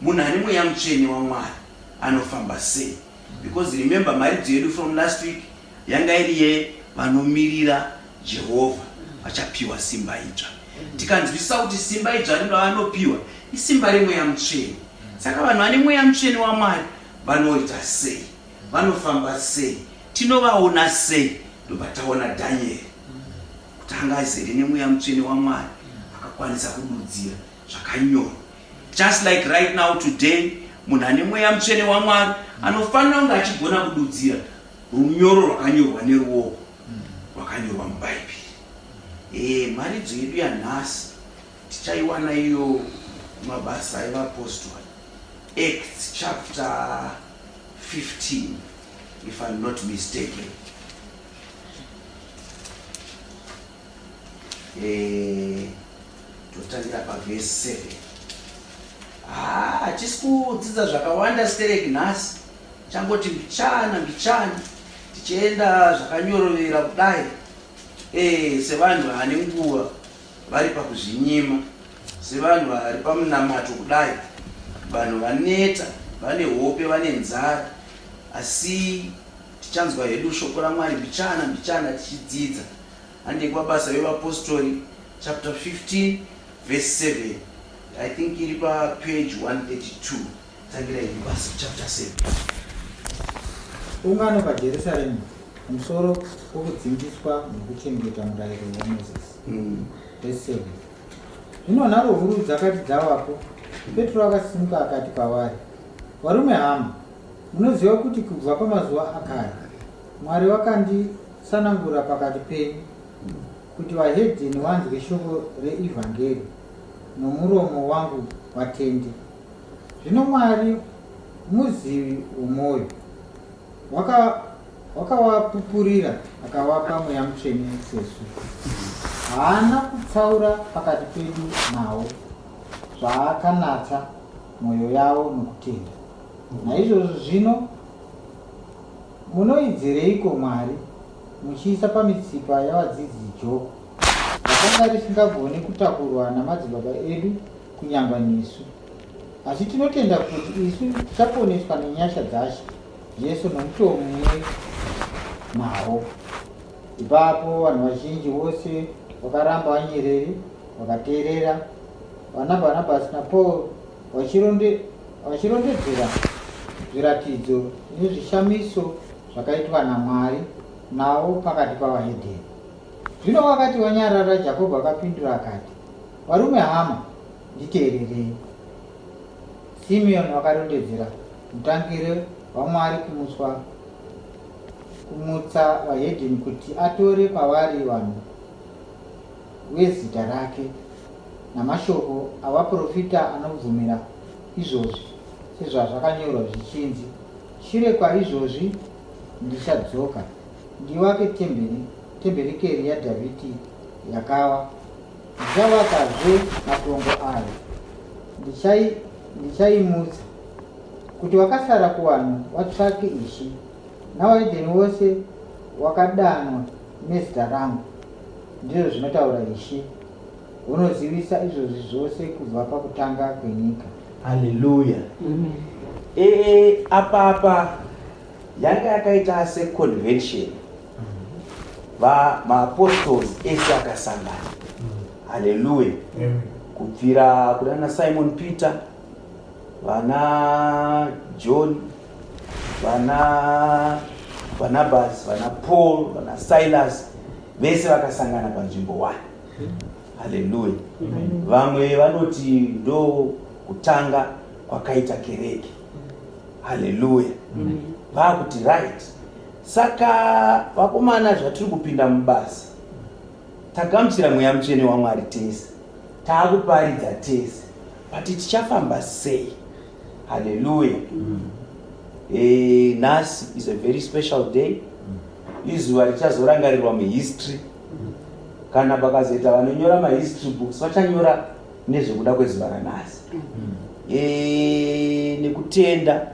munhu ane Mweya Mutsvene waMwari anofamba sei. Because remember maridzo yedu from last week yanga iri yevanomiririra Jehovha vachapiwa simba idzva. Tikanzwisisa kuti simba idzva rino vanopiwa isimba reMweya Mutsvene. Saka vanhu vane Mweya Mutsvene waMwari vanoita sei, vanofamba sei, tinovaona sei. Ndobva taona Danieri kuti anga azere neMweya Mutsvene waMwari akakwanisa kududzira zvakanyorwa. Just like right now today, munhu ane Mweya Mutsvene waMwari anofanira kunge achigona kududzira runyoro rwakanyorwa neruoko rwakanyorwa muBhaibheri. Maridzo yedu yanhasi tichaiwana iyo mabasa evapostori, Acts chapter 15 if I'm not mistaken. Totangira paverse 7. Hatisi kudzidza zvakawanda stereki nhasi, changoti mbichana tichienda zvakanyorovera kudai, sevanhu vane nguva vari pakuzvinyima, sevanhu vari pamunamato kudai, vanhu vaneta, vane hope, vane nzara, asi tichanzwa hedu shoko raMwari mbichana tichidzidza. Hande kwabasa vevapostori chapter 15 verse 7. I think iri pa page 132. Tangira iri basa chapter 7. Ungano paJerusalemu musoro wokudzingiswa nokuchengeta murayiro waMozisi. Verse 7. Zvino nharo huru dzakati dzavapo, Petro akasimuka akati kwavari, varume hama, munoziva kuti kubva pamazuva akare Mwari wakandisanangura pakati penyu kuti vahedheni vanzwe shoko reivhangeri nomuromo wangu watende. Zvino Mwari muzivi womwoyo wakavapupurira akavapa Mweya Mutsvene sesu. Haana kutsaura pakati pedu nawo zvaakanatsa mwoyo yavo nokutenda. Naizvozvo zvino munoidzereiko Mwari muchiisa pamitsipa yavadzidzi joko rakanga risingagoni kutakurwa namadzibaba edu kunyangwa nesu? Asi tinotenda kuti isu tichaponeswa nenyasha dzaShe Jesu nomutomo mumwe nawo. Ipapo vanhu vazhinji vose vakaramba vanyereri vakateerera vana Bhanabhasi naPauro vachirondedzera zviratidzo nezvishamiso zvakaitwa naMwari navo pakati pavahedheni. Zvino wakati wanyarara, Jakobho akapindura akati, varume hama, nditeererei. Simeoni wakarondedzera mutangire waMwari kumutsa vahedheni kuti atore pavari vanhu vezita rake namashoko avaprofita anobvumira izvozvi, sezvazvakanyorwa zvichinzi, shure kwaizvozvi ndichadzoka ndivake temberikeri yaDhavhidhi yakawa, ndichavakazve matongo ayo, ndichaimutsa kuti wakasara kuvanhu vatsvake Ishe, navahedheni vose wakadanwa nezita rangu, ndizvo zvinotaura Ishe, unozivisa izvozvi zvose kubva pakutanga kwenyika. Haleluya. Apa yanga yakaita seconvention, maapostles ese akasangana. Haleluya. Kubvira kuna Simon Peter, vana John, vana Barnabas, vana Paul, vana Silas, vese vakasangana panzvimbo 1. Haleluya. Vamwe vanoti ndo kutanga kwakaita kereke. Hallelujah. Vakuti right. Saka vakomana zvatiri kupinda mubasa. Takamchira mweya mutsvene waMwari tese. Taakuparidza tese. But tichafamba sei? Hallelujah. Nhasi is a very special day. Izuva richazorangarirwa muhistory. Kana pakazoita vanonyora mahistory books vachanyora nezvekuda kwezuva ranhasi. Nekutenda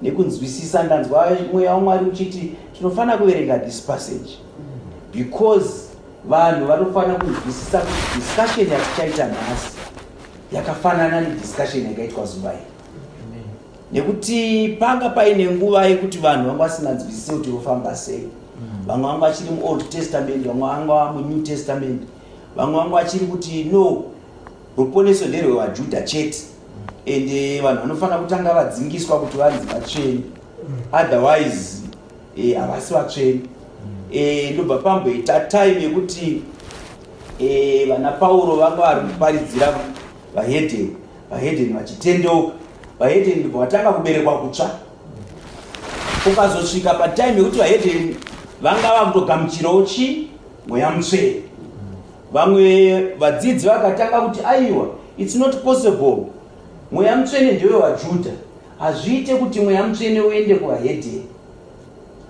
nekunzwisisa ndanzwa mweya waMwari uchiti tinofanira kuverenga this passage because vanhu vanofanira kunzwisisa kuti discussion yatichaita nhasi yakafanana nediscussion yakaitwa zuva iri. Nekuti panga paine nguva yekuti vanhu vanga vasinganzwisise kuti vofamba sei. Vamwe vanga vachiri muOld Testament, vamwe vanga muNew Testament, vamwe vanga vachiri kuti no, ruponeso nderwevaJudha chete ende vanhu vanofanira kutanga vadzingiswa kuti vanzi vatsvene, otherwise havasi vatsvene. Ndobva pamboita time yekuti vana Pauro vanga vari kuparidzira vahedheni vachitendeuka. Vahedheni ndibva vatanga kuberekwa kutsva. Ukazosvika patime yekuti vahedheni vanga vakutogamuchirawo mweya mutsvene. Vamwe vadzidzi vakatanga kuti aiwa, it's not possible, mweya mutsvene ndewe vaJudha, hazviite kuti mweya mutsvene uende kuvahedheni.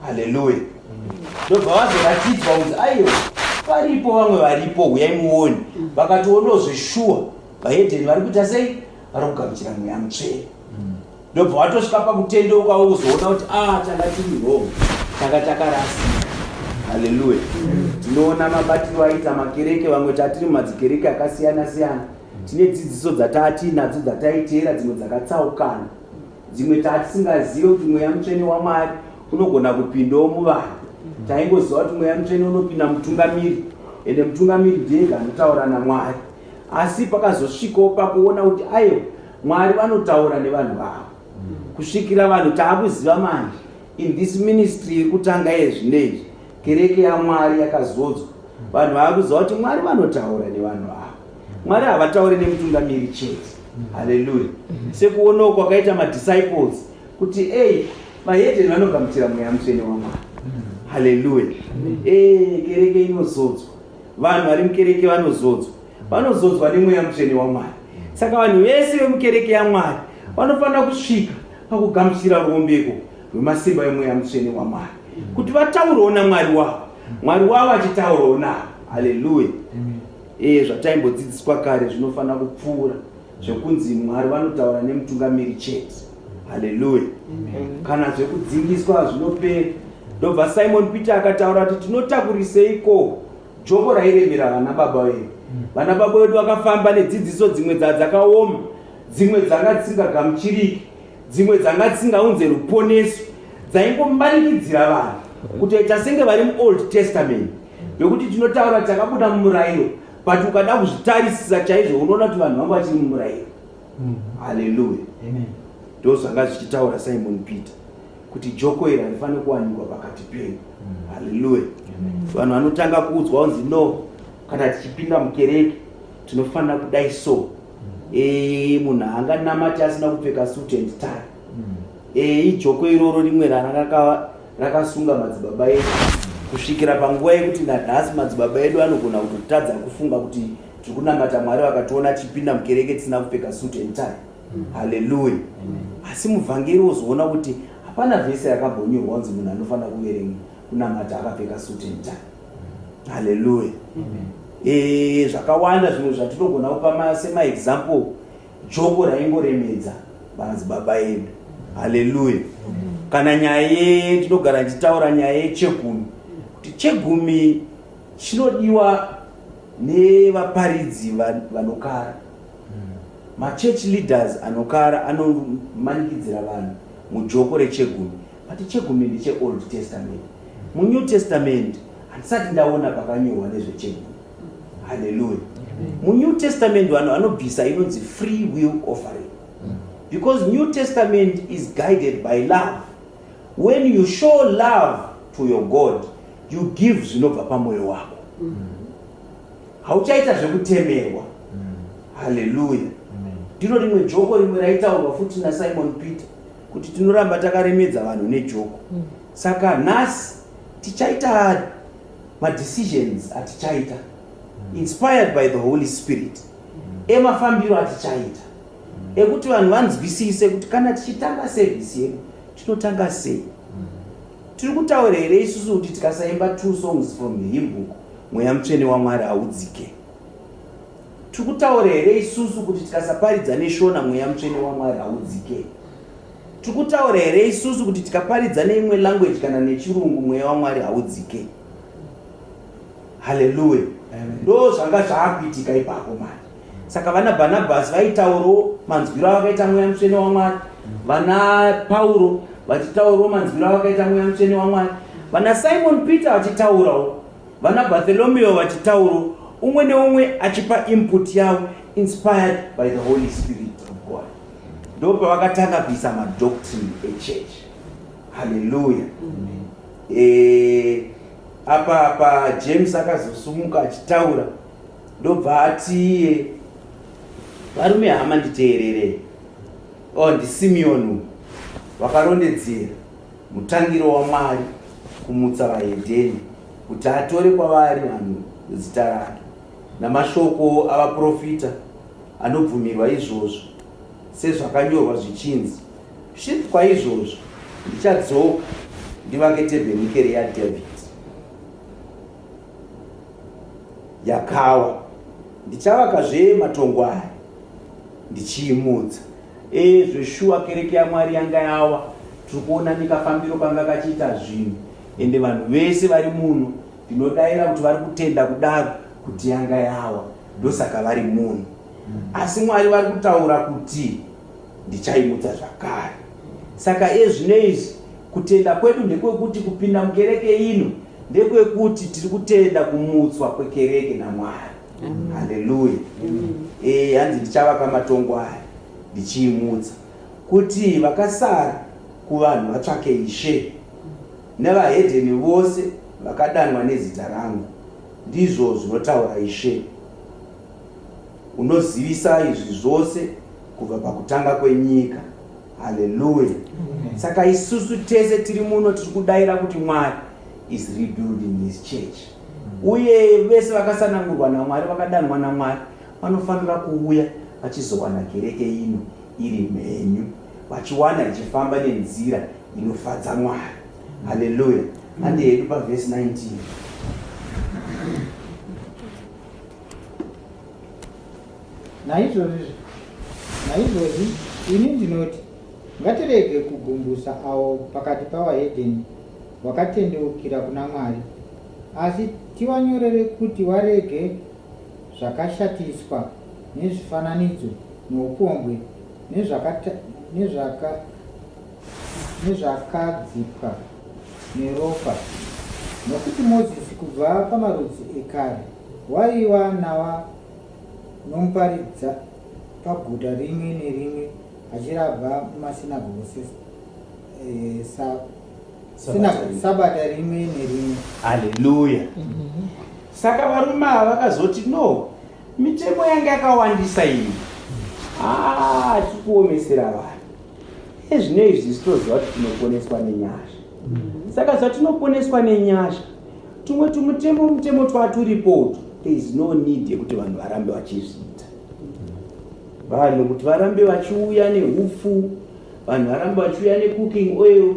Hallelujah. Ndobva vazoratidzwa kuti aiwa, paripo vamwe varipo, uyai muone. Vakatoonozve shuwa vahedheni vari kuita sei? Vari kugamuchira mweya mutsvene. Ndobva watosvika pakutendeuka uzoona kuti tanga tiri wrong, tanga takarasika. Hallelujah. Tinoona mabatiro aita makereke, vamwe tatiri madzikereke akasiyana siyana. Tine dzidziso dzataatinadzo dzataiteera, dzimwe dzakatsaukana, dzimwe tatisingazivi kuti mweya mutsvene waMwari unogona kupindawo muvanhu. Taingoziva kuti mweya mutsvene unopinda mutungamiri, ende mutungamiri ndiye anotaura naMwari. Asi pakazosvikawo pakuona kuti aiwa, Mwari vanotaura nevanhu vavo. Kusvikira vanhu taakuziva manje in this ministry yekutanga yezvinezvi, kereke yaMwari yakazodzwa. Vanhu vaakuziva kuti Mwari vanotaura nevanhu vavo. Mwari havatauri nemutungamiri chete. Hallelujah. Sekuonawo kwakaita madisciples kuti vahedheni vanogamuchira mweya mutsvene waMwari. Hallelujah. Kereke inozodzwa. Vanhu vari mukereke vanozodzwa nemweya mutsvene waMwari. Saka vanhu vese vemukereke yaMwari vanofanira kusvika pakugamuchira ruombeko rwemasimba emweya mutsvene waMwari, kuti vataurawo naMwari wavo, Mwari wavo achitaurawo navo. Hallelujah. Zvataimbodzidziswa kare zvinofanira kupfuura zvekunzi Mwari vanotaura nemutungamiri chete. Hallelujah. Kana zvekudzingiswa zvinopera. Ndobva Simon Peter akataura kuti tinotakuriseiko joko rairemera vana baba vedu. Vana baba vedu vakafamba nedzidziso dzimwe dzakaoma, dzimwe dzanga dzisingagamuchiriki, dzimwe dzanga dzisingaunze ruponeso, dzaingomanikidzira vanhu kutoita senge vari muOld Testament, yokuti tinotaura takabuda mumurayiro, but ukada kuzvitarisisa chaizvo unoona kuti vanhu vanga vachiri mumurayiro. Hallelujah. Ndozvanga zvichitaura Simon Peter kuti joko iri rinofanira kuwanikwa pakati penyu. Hallelujah. Vanhu vanotanga kuudzwa unzi no, kana tichipinda mukereke tinofanira kudai so. Munhu haanganamati asina kupfeka suit and tie. Ijoko iroro rimwe rakasunga madzibaba edu kusvikira panguva yekuti nanhasi madzibaba edu anogona kutotadza kufunga kuti tiri kunamata Mwari vakationa tichipinda mukereke tisina kupfeka suit and tie. Hallelujah. Asi muvhangeri wozoona kuti hapana vhesi yakabhonyorwa unzi munhu anofanira kuverenga kunamata akapfeka suit and tie. Hallelujah. Zvakawanda zvimwe zvatinogona kupa semaexample, joko raingoremedza madzibaba edu. Hallelujah. Kana nyaya tinogara ndichitaura nyaya yechegumi, kuti chegumi chinodiwa nevaparidzi vanokara. Machurch leaders anokara anomanikidzira vanhu mujoko rechegumi. But chegumi ndecheOld Testament. MuNew Testament handisati ndaona pakanyorwa nezvechegumi. Hallelujah. MuNew Testament vanhu vanobvisa inonzi free will offering. Because New Testament is guided by love. When you show love to your God, you give zvinobva pamwoyo wako. Hauchaita zvekutemerwa. Hallelujah. Ndiro rimwe joko rimwe raitaurwa futi naSimon Peter kuti tinoramba takaremedza vanhu nejoko. Saka nhasi tichaita madecisions atichaita inspired by the Holy Spirit. Emafambiro atichaita ekuti vanhu vanzwisise kuti kana tichitanga service yedu tinotanga sei. Tiri kutaura here isusu kuti tikasaimba 2 songs from the hymn book mweya mutsvene waMwari haudzike. Tiri kutaura here isusu kuti tikasaparidza neShona mweya mutsvene waMwari haudzike. Tiri kutaura here isusu kuti tikaparidza neimwe language kana nechirungu mweya waMwari haudzike. Haleluya. Ndo zvanga zvaakuitika ipapo mani. Saka vana Barnabas vaitaurawo manzwiro akaita mweya mutsvene waMwari, vana Pauro vachitaurawo manzwiro akaita mweya mutsvene waMwari, vana Simon Peter vachitaurawo, vana Bartholomew vachitaurawo, umwe neumwe achipa input yavo inspired by the Holy Spirit of God. Ndo pavakatanga kuisa madoctrine echurch. Haleluya. Apa James akazosumuka achitaura ndobva ati varume hama nditeerere. NdiSimeon vakarondedzera mutangiro waMwari kumutsa vahedheni kuti atore kwavari vanhu zita rake namashoko avaprofita anobvumirwa izvozvo sezvakanyorwa zvichinzi, shure kwaizvozvo ndichadzoka ndivake tebhenekeri yaDhavhidhi yakawa, ndichavakazve matongo aya ndichiimutsa. Zveshuwa kereke yaMwari yanga yawa. Tiri kuona nikafambiro kanga kachiita zvinhu, ende vanhu vese vari muno ndinodaira kuti vari kutenda kudaro kuti yanga yawa, ndosaka vari muno. Asi Mwari vari kutaura kuti ndichaimutsa zvakare. Saka zvino izvi kutenda kwedu ndekwekuti kupinda mukereke ino ndekwekuti tiri kutenda kumutswa kwekereke naMwari. Haleluya. Hanzi ndichavaka matongo aya ndichiimutsa kuti vakasara kuvanhu vatsvake Ishe nevahedheni vose vakadanwa nezita rangu, ndizvo zvinotaura Ishe unozivisa izvi zvose kubva pakutanga kwenyika. Haleluya. Saka isusu tese tiri muno tiri kudaira kuti Mwari is rebuilding his church. Uye vese vakasanangurwa naMwari vakadanwa naMwari vanofanira kuuya vachizowana kereke ino iri mhenyu, vachiwana ichifamba nenzira inofadza Mwari. Haleluya. Handi hedu pavhesi 19. Naizvozvi ini ndinoti ngatirege kugumbusa avo pakati pavahedheni vakatendeukira kuna Mwari, asi tivanyorere kuti varege zvakashatiswa nezvifananidzo noupombwe nezvakadzipwa neropa, nokuti Mozisi kubva pamarudzi ekare waiva nomuparidza paguta rimwe nerimwe achirabva mumasinagoge sabata rimwe nerimwe. Haleluya. Saka varume ava vakazoti no, mitemo yanga yakawandisa iyi, tikuomesera vanhu. Zvino izvi tinoziva kuti tinoponeswa nenyasha. Saka zvatinoponeswa nenyasha, tumwe mutemo twaturipo, there is no need yekuti vanhu varambe vachizviita. Vanhu kuti varambe vachiuya nehufu, vanhu varambe vachiuya necooking oil,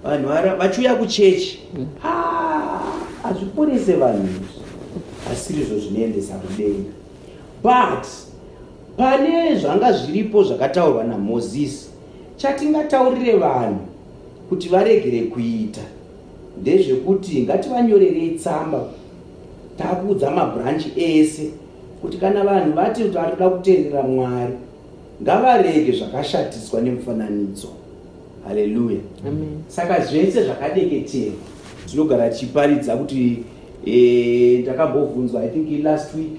vanhu vachiuya kuchechi, hazviponese vanhu izvi, asirizvo zvinoendesa kudenga. But pane zvanga zviripo zvakataurwa naMozisi, chatingataurire vanhu kuti varegere kuita ndezvekuti ngativanyorerei tsamba takuudza mabranchi ese kuti kana vanhu vati kuti vari kuda kuteerera Mwari ngavarege zvakashatiswa nemufananidzo. Haleluya. Saka zvese zvakadeketera tinogara tichiparidza kuti ndakambobvunzwa I think last week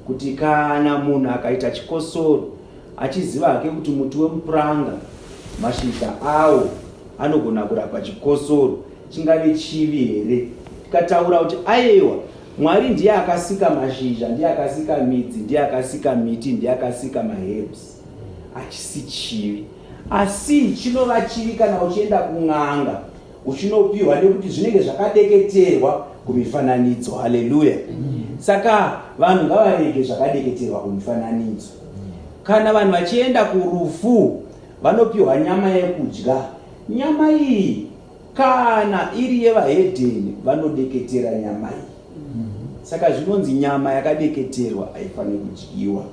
kuti kana munhu akaita chikosoro achiziva hake kuti muti wemupuranga mashizha awo anogona kurapa chikosoro chingave chivi here, tikataura kuti aiwa Mwari ndiye akasika mashizha, ndiye akasika midzi, ndiye akasika miti, ndiye akasika maherbs, achisi chivi. asi chinova chivi kana uchienda kun'anga uchinopiwa nekuti zvinenge zvakadeketerwa kumifananidzo. Haleluya. Saka vanhu ngavarege zvakadeketerwa kumifananidzo. Kana vanhu vachienda kurufu vanopiwa nyama yekudya. Nyama iyi kana iri yevahedheni vanodeketera nyama iyi. Saka zvinonzi nyama yakadeketerwa haifaniri kudyiwa.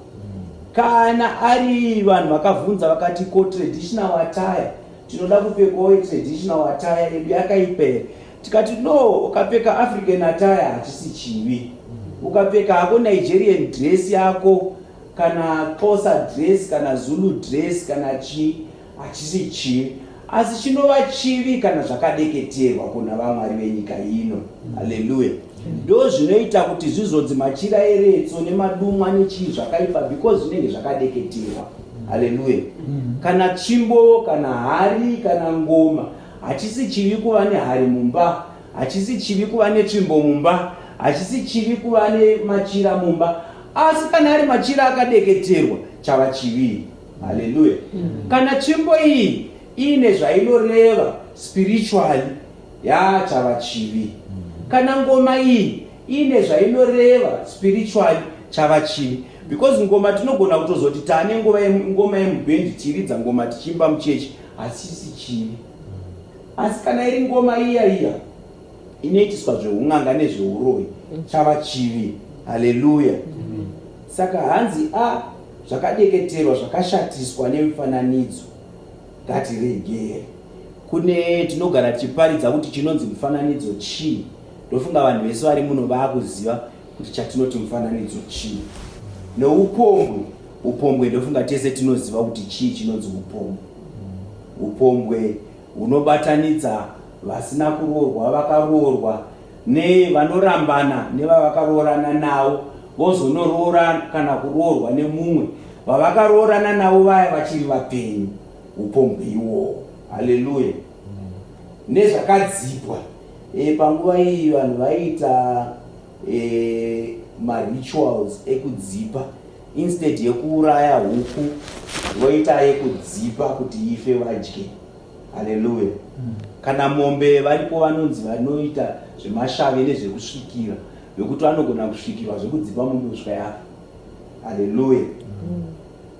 Kana ari vanhu vakavhunza vakati ko traditional attire tinoda kupfekawo traditional attire yedu yakaipa here? Tikati no, ukapfeka African attire hachisi chivi. Ukapfeka hako Nigerian dress yako kana Xhosa dress kana Zulu dress kana hachisi chivi. Asi chinova chivi kana zvakadeketerwa kuna vamwari venyika ino. Haleluya. Ndo zvinoita kuti zvizonzi machira eretso nemadumwa nechii zvakaipa because zvinenge zvakadeketerwa. Haleluya. Kana chimbo kana hari kana ngoma hachisi chivi kuva nehari mumba, hachisi chivi kuva netsvimbo mumba, hachisi chivi kuva nemachira mumba, asi kana ari machira akadeketerwa chava chivi. Haleluya. Kana tsvimbo iyi ine zvainoreva spiritually chava chivi. Kana ngoma iyi ine zvainoreva spiritually chava chivi. Because ngoma tinogona kutozoti tane ngoma yemubhendi tiridza ngoma tichimba muchechi hasisi chivi. Asi kana iri ngoma iya inoitiswa zveun'anga nezveuroyi chava chivi. Haleluya. Saka hanzi zvakadeketerwa zvakashatiswa nemifananidzo ngatiregere. Kune tinogara tichiparidza kuti chinonzi mufananidzo chii. Ndofunga vanhu vese vari muno vakuziva kuti chatinoti mufananidzo chii. Upombwe ndofunga tese tinoziva kuti chii chinonzi upombwe. Upombwe unobatanidza vasina kuroorwa, vakaroorwa, nevanorambana nevavakaroorana navo, vozonoroora kana kuroorwa nemumwe vavakaroorana navo vaya vachiri vapenyu. Upombwe iwowo. Haleluya. Nezvakadzipwa. Panguva iyi vanhu vaiita marituals ekudzipa. Instead yekuuraya huku voita yekudzipa kuti ife vadye. Haleluya. Kana mombe varipo vanonzi vanoita zvemashave nezvekusvikira, vekuti vanogona kusvikirwa zvekudzipa mombe kusvika yafa. Haleluya.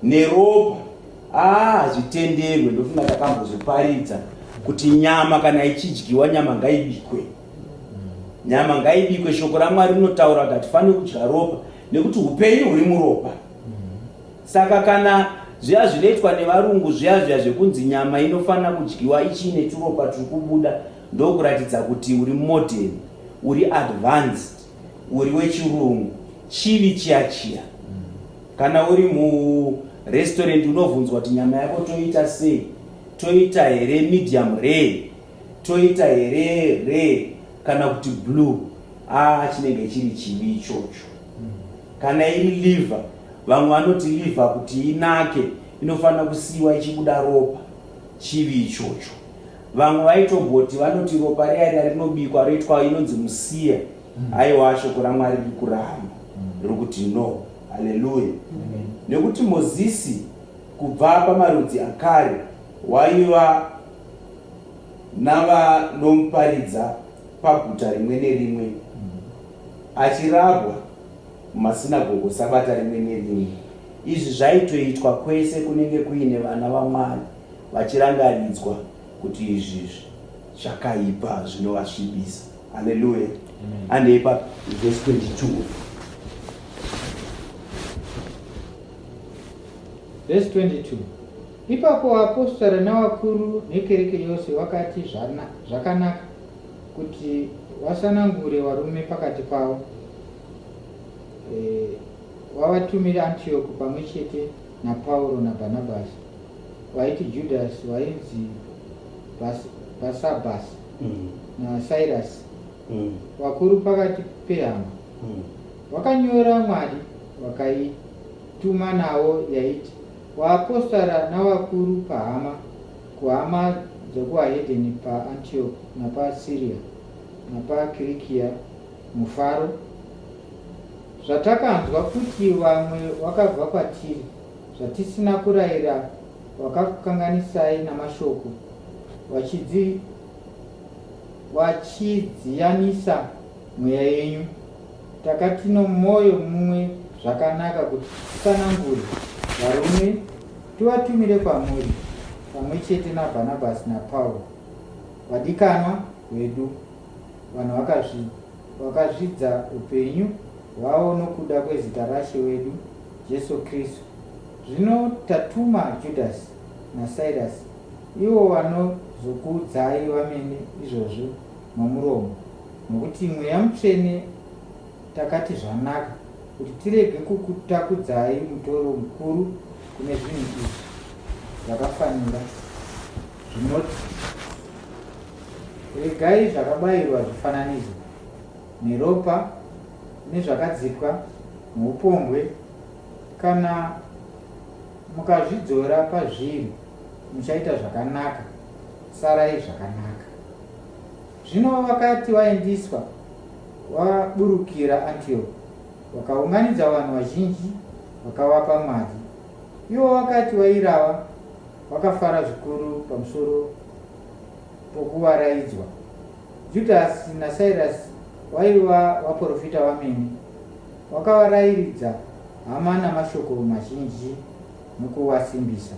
Neropa zvitenderwe. Ndofunga takambozviparidza kuti nyama kana ichidyiwa nyama ngaibikwe. Nyama ngaibikwe. Shoko raMwari rinotaura kuti hatifaniri kudya ropa nekuti upenyu huri muropa. Saka kana zviya zvinoitwa nevarungu zviya zvekunzi nyama inofanira kudyiwa ichine turopa turi kubuda, ndokuratidza kuti uri modern, uri advanced, uri wechirungu, chivi chiya. Kana uri restaurant unovhunzwa kuti nyama yako toita sei? Toita here medium rare? Toita here rare kana kuti blue? Chinenge chiri chivi ichocho. Kana iri liver, vamwe vanoti liver kuti inake inofanira kusiiwa ichibuda ropa, chivi ichocho. Vamwe vaitomboti vanoti ropa riya rinobikwa roitwa inonzi musiya. Aiwa, shoko raMwari riri kuramba riri kuti no. Haleluya. Nekuti Mozisi kubva pamarudzi akare waiva navanomuparidza paguta rimwe nerimwe, achirabwa mumasinagogo sabata rimwe nerimwe. Izvi zvaitoitwa kwese kunenge kuine vana vaMwari vachirangaridzwa kuti izvi zvakaipa zvinovasvibisa. Haleluya. Andeipa verse 22. Verse 22. Ipapo vapostori navakuru nekereke yose vakati zvakanaka kuti vasanangure varume pakati pavo, wavatumira Antioch pamwe chete naPauro naBhanabhasi, vaiti Judhasi, vainzi Bhasabhasi naSirasi, vakuru pakati pehama. Vakanyora Mwari vakaituma navo yaiti, vaapostara navakuru pahama, kuhama dzekuhedheni paAntioch napaSiria napaKirikia mufaro. Zvatakanzwa kuti vamwe vakabva kwatiri, zvatisina kurayira wakakukanganisai namashoko wachidziyanisa mweya yenyu. Takati nomwoyo mumwe zvakanaka kuti tisanangure varume tivatumire kwamuri pamwe chete naBhanabhasi naPauro, vadikanwa vedu, vanhu vakazvidza upenyu hwavo nokuda kwezita raShe wedu Jesu Kristu. Zvino tatuma Judhasi naSirasi, ivo vanozokuudzai vamene izvozvo nomuromo, nokuti Mweya Mutsvene takati zvanaka kuti tirege kukutakudzai mutoro mukuru kune zvinhu izvi zvakafanira. Zvinoti, regai zvakabayirwa zvifananidzo neropa nezvakadzikwa muupombwe, kana mukazvidzora pazviri muchaita zvakanaka. Sarai zvakanaka. Zvino vakati vaendiswa vaburukira Antioch, vakaunganidza vanhu vazhinji vakavapa mari. Ivo vakati vairava vakafara zvikuru pamusoro pokuvaraidzwa. Judhasi naSirasi vaiva vaprofita vamene, vakavarairidza hama namashoko mazhinji nokuvasimbisa.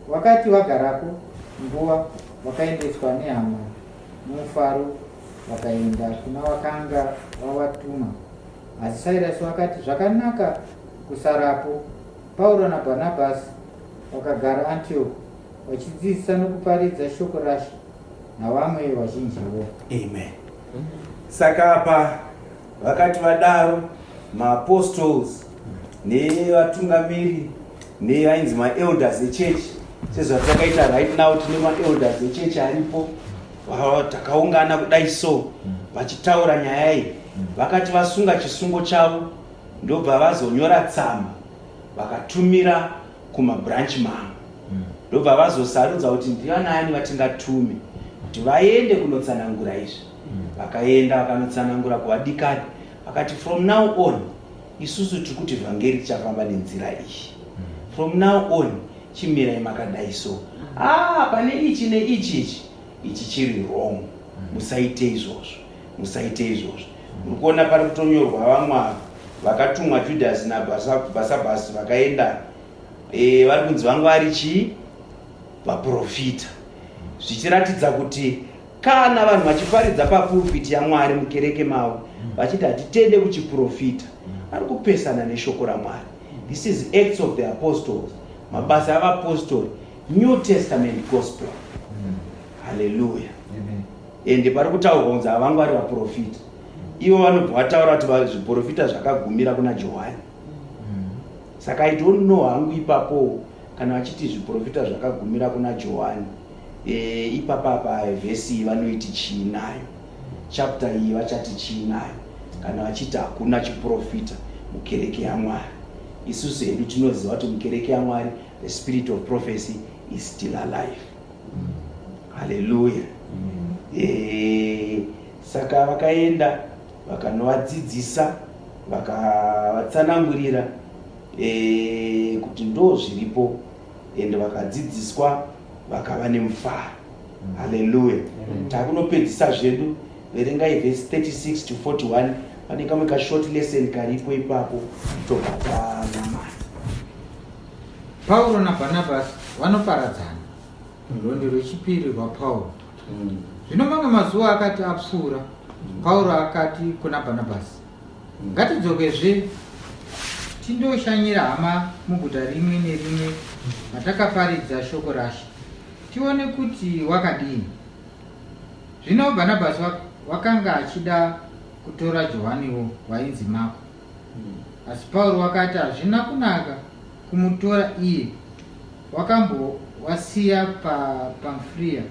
Vakati vagarapo nguva, vakaendeswa nehama nomufaro vakaenda kuna vakanga vavatuma. Asi Sirasi vakati zvakanaka kusarapo. Pauro naBhanabhasi vakagara Antioch vachidzidzisa nokuparidza shoko raShe navamwe vazhinjiwo. Amen. Saka apa vakati vadaro maapostles nevatungamiri nevainzi maelders echurch, sezvatakaita right now tine maelders echurch aripo takaungana kudai so vachitaura nyaya iyi. Vakati vasunga chisungo chavo ndobva vazonyora tsamba vakatumira kumabranch mamwe, ndobva vazosarudza kuti ndivanani vatingatume kuti vaende kunotsanangura izvi. Vakaenda vakanotsanangura kuvadikani, vakati from now on isusu tiri kuti vhangeri richafamba nenzira iyi. From now on chimirai makadai so. Pane ichi neichi ichi chiri wrong. Musaite izvozvo, musaite izvozvo. Muri kuona pari kutonyorwa vamwe vakatumwa Judhasi naBhanabhasi vakaenda vari kunzi vanga vari chii? Vaprofita. Zvichiratidza kuti kana vanhu vachiparidza papulpiti yaMwari mukereke mavo vachiti hatitende kuchiprofita, vari kupesana neshoko raMwari. This is Acts of the Apostles, mabasa avapostori, New Testament gospel. Hallelujah. Ende pari kutaurwa kunzi havanga vari vaprofita. Ivo vanobva vataura kuti zviprofita zvakagumira kuna Johani. Saka I don't know hangu ipapo kana vachiti zviprofita zvakagumira kuna Johani. Ipapa vhesi vanoiti chiinayo, chapter iyi vachati chiinayo, kana vachiti hakuna chiprofita mukereke yaMwari. Isusu hedu tinoziva kuti mukereke yaMwari the spirit of prophecy is still alive. Hallelujah. Saka vakaenda vakanovadzidzisa vakavatsanangurira kuti ndo zviripo, ende vakadzidziswa vakava nemufaro. Hallelujah. Takunopedzisa zvedu, verengai verse 36 to 41. Pane kamwe ka short lesson karipo ipapo tobata. Pauro naBhanabhasi vanoparadzana rwendo rwechipiri rwaPauro. Zvino mamwe mazuva akati apfuura, Pauro akati kuna Bhanabhasi, ngatidzokezve tindoshanyira hama muguta rimwe nerimwe matakaparidza shoko raShe, tione kuti wakadini. Zvino Bhanabhasi wakanga achida kutora Johaniwo wainzi Mako. Asi Pauro wakati hazvina kunaka kumutora iye, wakambowasiya paPamfilia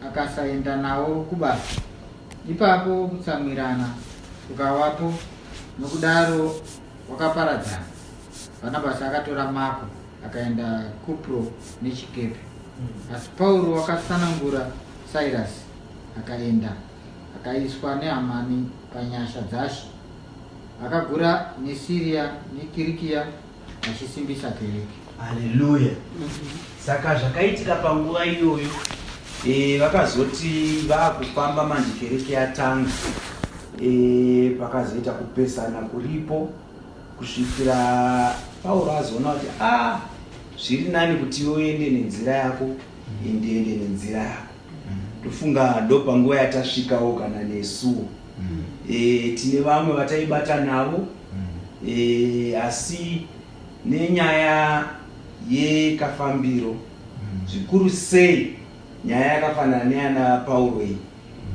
akasaenda nawo kubasa. Ipapo kutsamwirana kukavapo, nokudaro wakaparadzana. Bhanabhasi akatora Mako akaenda Kupro nechikepe. Asi Pauro wakatsanangura Sirasi akaenda akaiswa nehamani panyasha dzaShe. Akagura neSiria neKirikia achisimbisa kereke. Hallelujah. Saka zvakaitika panguva iyoyo vakazoti vakufamba manje kereke yatanga, pakazoita kupesana kuripo kusvikira Pauro azoona kuti zviri nani kuti uende nenzira yako, ndiende nenzira yako. Tofunga ndo panguva yatasvikawo kana nesuwo. Tine vamwe vataibata navo, asi nenyaya yekafambiro zvikuru sei nyaya yakafanana neana Pauro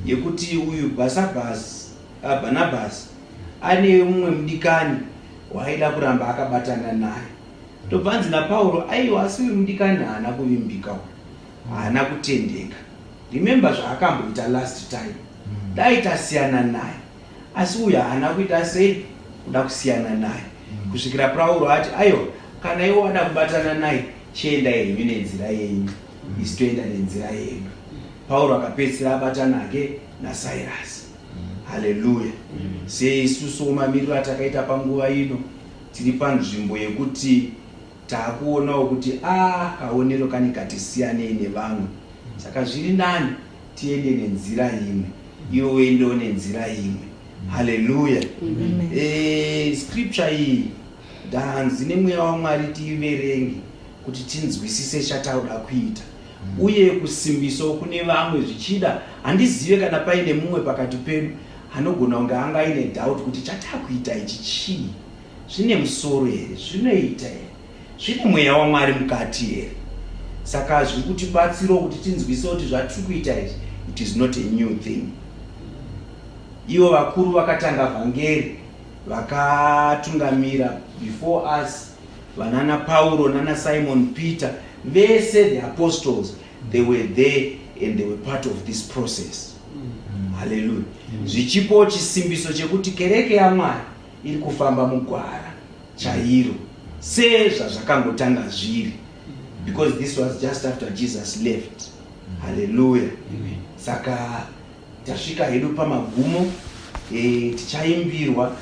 yekuti uyu Barnabas ane mumwe mudikani waida kuramba akabatana naye. Tobvanzi naPauro, aiwa asi uyu mudikani haana kuvimbikawo, haana kutendeka. Remember zvaakamboita last time, dai tasiyana naye, asi uyu haana kuita sei, kuda kusiyana naye. Kusvikira Pauro ati, aiwa kana iwo wada kubatana naye, chienda henyu nenzira yenyu, isi toenda nenzira yenyu. Pauro akapedzisira abatana nake naSirasi. Haleluya. Seisusu mamiriro atakaita panguva ino, tiri panzvimbo yekuti taakuonawo kuti kaonero kani katisiyanei nevamwe. Saka zviri nani tiende nenzira imwe, iwo uendewo nenzira imwe. Haleluya. Scripture iyi ndanzi neMweya waMwari tiiverenge kuti tinzwisise chatauda kuita, uye kusimbiso kune vamwe zvichida. Handizive kana paine mumwe pakati pedu anogona kunge anga aine doubt kuti chatakuita ichi chii, zvine musoro here, zvinoita here, zvine Mweya waMwari mukati here. Saka zviri kutibatsira kuti tinzwisise kuti zvatiri kuita izvi, it is not a new thing. Ivo vakuru vakatanga vhangeri vakatungamira before us, vanana Pauro nana Simon Peter, vese the apostles, they were there and they were part of this process. Hallelujah. Zvichipo chisimbiso chekuti kereke yaMwari iri kufamba mugwara chairo sezvazvakangotanga zviri, because this was just after Jesus left. Hallelujah. Saka tasvika hedu pamagumo, tichaimbirwa